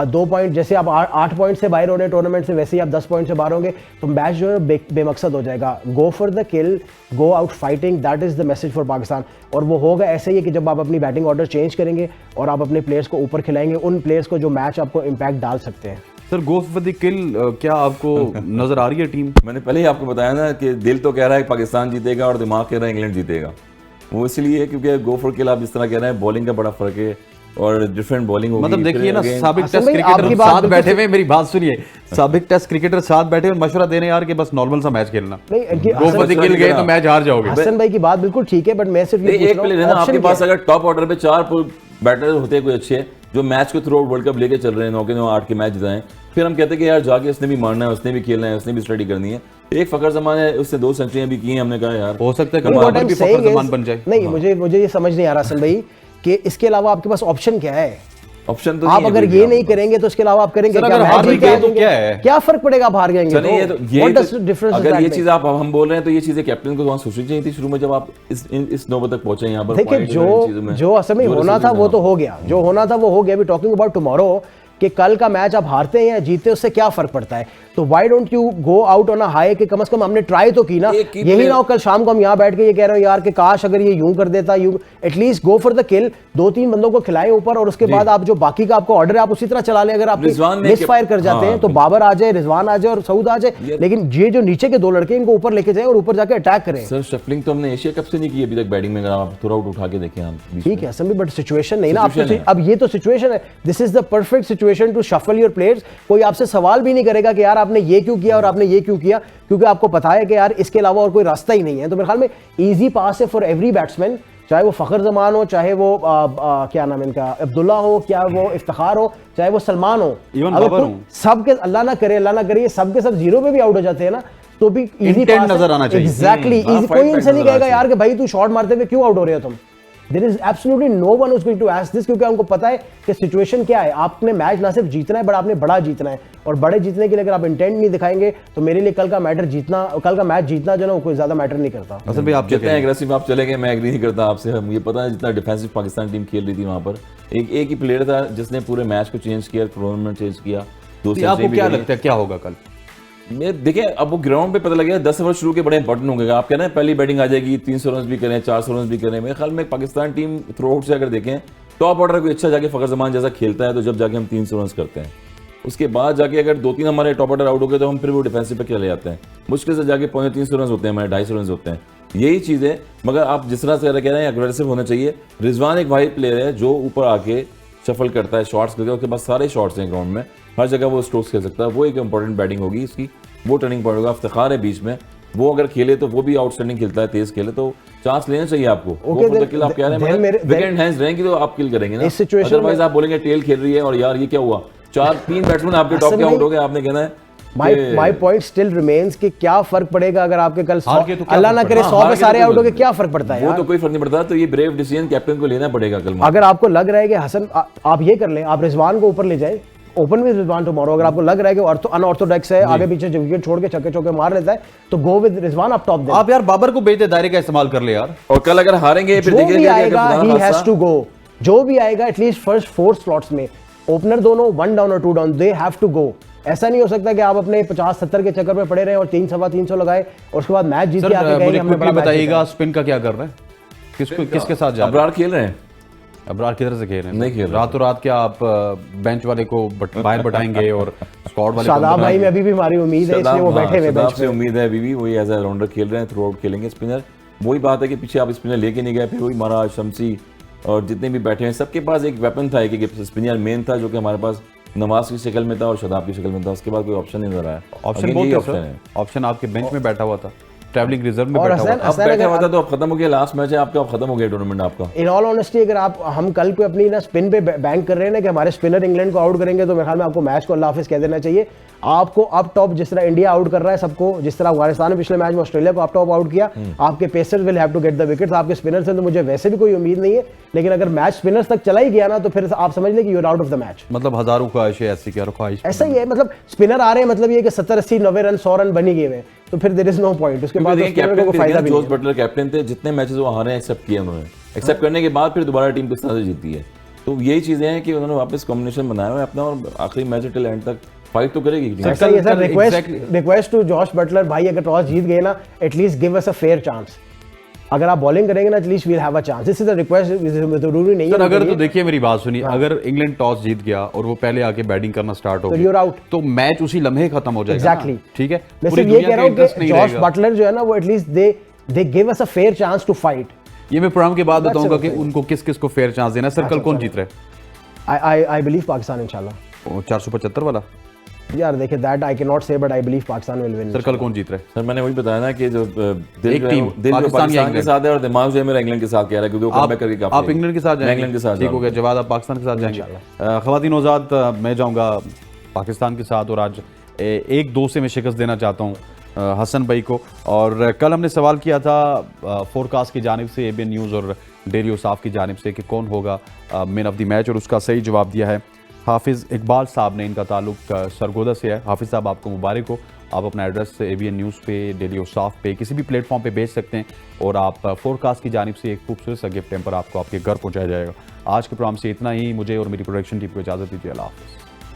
2 point, जैसे आप 8 पॉइंट से बाहर हो रहे हैं टूर्नामेंट से, वैसे ही आप 10 पॉइंट से बाहर होंगे, तो मैच जो है बेमकसद हो जाएगा। गो for the kill, go out fighting, that is the message for Pakistan. और वो होगा ऐसे ही कि जब आप अपनी बैटिंग ऑर्डर चेंज करेंगे और आप अपने प्लेयर्स को ऊपर खिलाएंगे, उन प्लेयर्स को जो मैच आपको इम्पैक्ट डाल सकते हैं। सर, गो फॉर द किल क्या आपको नजर आ रही है टीम? मैंने पहले ही आपको बताया ना कि दिल तो कह रहा है पाकिस्तान जीतेगा और दिमाग कह रहा है इंग्लैंड जीतेगा। वो इसलिए क्योंकि गो फॉर किल आप जिस तरह कह रहे हैं, बॉलिंग का बड़ा फर्क है और डिफरेंट बॉलिंग होगी। मतलब देखिए ना, साबिक टेस्ट भाई, क्रिकेटर आपकी साथ बात बैठे हुए, मेरी बात सुनिए, साबिक टेस्ट क्रिकेटर साथ बैठे हुए मशवरा दे रहे हैं यार कि बस नॉर्मल सा मैच खेलना, गो फॉर द किल गए तो मैच हार जाओगे। हसन भाई की बात बिल्कुल ठीक है, बट मैं सिर्फ ये एक प्लेयर है ना आपके पास, अगर टॉप ऑर्डर पे 4 बैटर होते हैं कोई अच्छे, जो मैच को थ्रू आउट वर्ल्ड कप लेके चल रहे हैं, 9 के 9 8 के मैच जिताएं, फिर हम कहते हैं कि यार जाके उसने भी मारना है, उसने भी खेलना है, उसने भी स्टडी करनी है। एक फ़खर जमान है, उससे 2 सेंचुरियां भी की हैं, हमने कहा यार हो सकता है कमाल भी फ़खर जमान बन जाए। नहीं, मुझे ये समझ नहीं आ रहा हसन भाई कि इसके अलावा आपके पास ऑप्शन क्या है? ऑप्शन तो आप अगर ये नहीं करेंगे तो इसके अलावा आप करेंगे क्या? अगर हार भी गए तो क्या है? क्या फर्क पड़ेगा आप हार गएंगे तो? अगर ये चीज आप हम बोल रहे हैं तो ये चीजें कैप्टन को वहां सोचनी चाहिए थी शुरू में, जब आप इस नौबत तक पहुंचे यहाँ पर। देखिए, जो असल में होना था वो तो हो गया, जो होना था वो हो गया। वी टॉकिंग अबाउट टुमारो कि कल का मैच आप हारते हैं या जीते उससे क्या फर्क पड़ता है। तो why don't you go out on a high कि कम से कम हमने ट्राई तो की ना। यही ना हो कल शाम को हम यहाँ बैठ के ये कह रहे हो यार कि काश अगर ये यूं कर देता, यूं एटलीस्ट गो फॉर द किल, 2-3 बंदों को खिलाएं ऊपर और उसके बाद आप जो बाकी का आपको ऑर्डर है आप उसी तरह चला लें। अगर आप मिस फायर कर जाते हैं तो बाबर आ जाए, रिजवान आ जाए और सऊद आ जाए, लेकिन ये जो नीचे के 2 लड़के इनको ऊपर लेके जाए और ऊपर जाके अटैक करें। सर शफलिंग तो हमने एशिया कप से नहीं की अभी तक बैटिंग में, अगर आप थ्रो आउट उठा के देखें हम ठीक है असम भी, बट सिचुएशन नहीं ना अब ये तो सिचुएशन है। This is the perfect situation to shuffle your players. कोई आपसे सवाल भी नहीं करेगा कि यार आपने ये क्यों किया और आपने ये क्यों किया, क्योंकि आपको पता है कि यार इसके अलावा और कोई रास्ता ही नहीं है। तो मेरे ख्याल में इजी पास है फॉर एवरी बैट्समैन, चाहे वो फखर जमान हो, चाहे वो क्या नाम इनका अब्दुल्ला हो, क्या वो इफ्तिखार हो, चाहे वो सलमान हो, सबके अल्लाह ना करे ये सबके सब जीरो पे भी आउट हो जाते हैं ना, तो भी इजी पास नजर आना चाहिए। एग्जैक्टली कोई इनसे नहीं कहेगा यार कि भाई तू शॉट मारते हुए क्यों आउट हो रहे हो तुम। There is absolutely no one who's going to ask this, क्योंकि उनको पता है कि सिचुएशन क्या है। आपने मैच ना सिर्फ जीतना है बट आपने बड़ा जीतना है, और बड़े जीतने के लिए अगर आप इंटेंट नहीं दिखाएंगे तो मेरे लिए कल का मैच जीतना जो ना कोई ज्यादा मैटर नहीं करता। असल में आप जितने एग्रेसिव आप चले गए, मैं एग्री नहीं करता आपसे। मुझे पता है जितना डिफेंसिव पाकिस्तान टीम खेल रही थी वहां पर, एक ही प्लेयर था जिसने पूरे मैच को चेंज किया, टूर्नामेंट चेंज किया। आपको क्या लगता है क्या होगा कल? देखिए अब वो ग्राउंड पे पता लगेगा, 10 ओवर शुरू के बड़े इंपॉर्टेंट होंगे। आप कह रहे हैं पहली बैटिंग आ जाएगी, 300 रन भी करें, 400 रन भी करें। मेरे ख्याल में पाकिस्तान टीम थ्रू आउट से अगर देखें, टॉप ऑर्डर कोई अच्छा जाके फखर जमान जैसा खेलता है तो जब जाके हम 300 रन करते हैं, उसके बाद जाके अगर 2-3 हमारे टॉप ऑर्डर आउट हो गए तो हम फिर वो डिफेंसिव पे चले जाते हैं। मुश्किल से जाके 350 रन होते हैं, हमारे 250 रन होते हैं। यही चीज़ है, मगर आप जिस तरह से कह रहे हैं अग्रेसिव होना चाहिए। रिजवान एक वाइड प्लेयर है जो ऊपर आके शफल करता है, शॉट्स करता है, उसके पास सारे शॉट्स हैं ग्राउंड में, हर जगह वो स्ट्रोक्स खेल सकता है। वो एक इंपॉर्टेंट बैटिंग होगी इसकी, वो टर्निंग पॉइंट होगा। इफ्तिखार है बीच में, वो अगर खेले तो वो भी आउटस्टैंडिंग खेलता है, तेज खेले तो चांस लेना चाहिए आपको। किल आप कह रहे हैं विकेट हैंड्स रहेंगी तो आप किल करेंगे ना, अदरवाइज आप बोलेंगे टेल खेल रही है और यार ये क्या हुआ, 4-3 बैट्समैन आपके टॉप के आउट हो गए, आपने कहना है माय पॉइंट स्टिल रिमेन्स कि क्या फर्क पड़ेगा अगर आपके कल अल्लाह ना करे 100 पे सारे आउट हो गए, क्या फर्क पड़ता है? वो तो कोई फर्क नहीं पड़ता। तो ये ब्रेव डिसीजन कैप्टन को लेना पड़ेगा कल। अगर आपको लग रहा है कि हसन आप ये कर लें, आप रिजवान को ऊपर ले जाए, ओपन विद रिजवान टुमारो। अगर आपको लग रहा है कि अनऑर्थोडॉक्स है, आगे पीछे जो विकेट छोड़ के छक्के चौके मार लेता है, तो गो विद रिजवान आप टॉप दे। आप यार बाबर को बेच दे, दायरे का इस्तेमाल कर ले यार। और कल अगर हारेंगे फिर देखेंगे ही हैज टू गो, जो भी आएगा एटलीस्ट फर्स्ट 4 स्लॉट्स में ओपनर दोनों 1 डाउन और 2 down they have to go. ऐसा नहीं हो सकता कि आप अपने 50-70 के चक्कर में पड़े रहे और 300 लगाए और उसके बाद मैच जीत के आके कहेंगे हमने बड़ा बताइएगा स्पिन का क्या कर रहे हैं, किसके साथ जा रहे हैं? अबरार खेल रहे हैं। अबरार किधर से खेल रहे हैं? नहीं खेल रातों रात क्या आप बेंच वाले को बाहर बटाएंगे और स्क्वाड वाले? शादाब भाई में अभी भी हमारी उम्मीद है, इसलिए वो बैठे हुए बेंच पे। उम्मीद है अभी भी वही एज ए राउंडर खेल रहे हैं, थ्रू आउट खेलेंगे स्पिनर। वही बात है कि पीछे आप स्पिनर लेके नहीं गए, फिर वही महाराज शमसी और जितने भी बैठे हैं सबके पास एक वेपन था, एक स्पिनर मेन था जो कि हमारे पास नवाज की शक्ल में था और शदाब की शक्ल में था। उसके बाद कोई ऑप्शन नहीं नजर आया। ऑप्शन आपके बेंच में बैठा हुआ था, ट्रैवलिंग रिजर्व में बैठा हुआ था, तो अब खत्म हो गया, लास्ट मैच है आपका, अब खत्म हो गया टूर्नामेंट आपका। इन ऑल ऑनेस्टी अगर आप हम कल को अपनी ना स्पिन पे बैंक कर रहे हैं ना कि हमारे स्पिनर इंग्लैंड को आउट करेंगे, तो मेरे ख्याल में आपको मैच को अल्लाह हाफिज कह देना चाहिए। आपको अप टॉप जिस तरह इंडिया आउट कर रहा है सबको, जिस तरह अफगानिस्तान ने पिछले मैच में ऑस्ट्रेलिया को अप टॉप आउट किया, आपके pacers will have to get the wickets. आपके स्पिनर से तो मुझे वैसे भी कोई उम्मीद नहीं है, लेकिन अगर मैच स्पिनर्स तक चला ही गया ना तो फिर आप समझ लें कि you are out of the match. मतलब हजारों ख्वाहिशें ऐसी क्या ख्वाहिश ऐसा ही है, मतलब स्पिनर आ रहे हैं, मतलब ये कि 70, 80, 90 रन 100 रन बनी गए हैं, तो फिर देयर इज नो पॉइंट। उसके बाद कैप्टन को फायदा भी नहीं। जोस बटलर कैप्टन थे, जितने मैचेस वो हारे एक्सेप्ट किए उन्होंने, एक्सेप्ट करने के बाद फिर दोबारा टीम किस तरह से जीती है। तो यही चीजें हैं कि उन्होंने वापस कॉम्बिनेशन बनाया हुआ है अपना, और आखिरी मैच टिल एंड तक फाइट तो करेगी। ऐसा ही है sir, request to Jos Buttler भाई, अगर टॉस जीत गए ना at least give us a fair chance. अगर आप बॉलिंग करेंगे ना at least we'll have a chance. This is the request, जरूरी नहीं है। अगर तो देखिए मेरी बात सुनिए, अगर इंग्लैंड टॉस जीत गया और वो पहले आके बैटिंग करना स्टार्ट हो गया तो मैच उसी लम्हे खत्म हो जाएगा। एग्जैक्टली, ठीक है। मैं सिर्फ ये कह रहा हूं कि जॉश बटलर जो है ना वो at least they give us a fair chance to fight. ये मैं प्रोग्राम के बाद बताऊंगा कि उनको किस किस को फेयर चांस देना है। सर कल कौन जीत रहा है? आई बिलीव पाकिस्तान इंशाल्लाह। 475 वाला यार देखिए दैट आई कैन नॉट से, but I believe Pakistan will win. Sir कल कौन जीत रहा है? सर मैंने वही बताया ना कि जो एक टीम पाकिस्तान के साथ है और दिमाग जो है मेरा इंग्लैंड के साथ कह रहा है, क्योंकि वो कमबैक करके काफी। आप इंग्लैंड के साथ जाएंगे? इंग्लैंड के साथ ठीक हो गया, जवाब आप पाकिस्तान के साथ जाएंगे। खवातीन नौजाद मैं जाऊंगा पाकिस्तान के साथ, और आज 1-2 से मैं शिकस्त देना चाहता हूँ हसन भाई को। और कल हमने सवाल किया था फोरकास्ट की जानिब से, एबीएन न्यूज़ और डेली ओसाफ की जानिब से कि कौन होगा मैन ऑफ द मैच, और उसका सही जवाब दिया है हाफिज़ इकबाल साहब ने। इनका ताल्लुक सरगोदा से है। हाफिज़ साहब आपको मुबारक हो। आप अपना एड्रेस एबीएन न्यूज़ पे, डेली ओसाफ पे, किसी भी प्लेटफॉर्म पे भेज सकते हैं और आप फोरकास्ट की जानिब से एक खूबसूरत सा गिफ्ट टेम्पर आपको आपके घर पहुंचाया जाएगा। आज के प्रोग्राम से इतना ही। मुझे और मेरी प्रोडक्शन टीम को इजाज़त दीजिए। अल्लाह हाफ़िज़।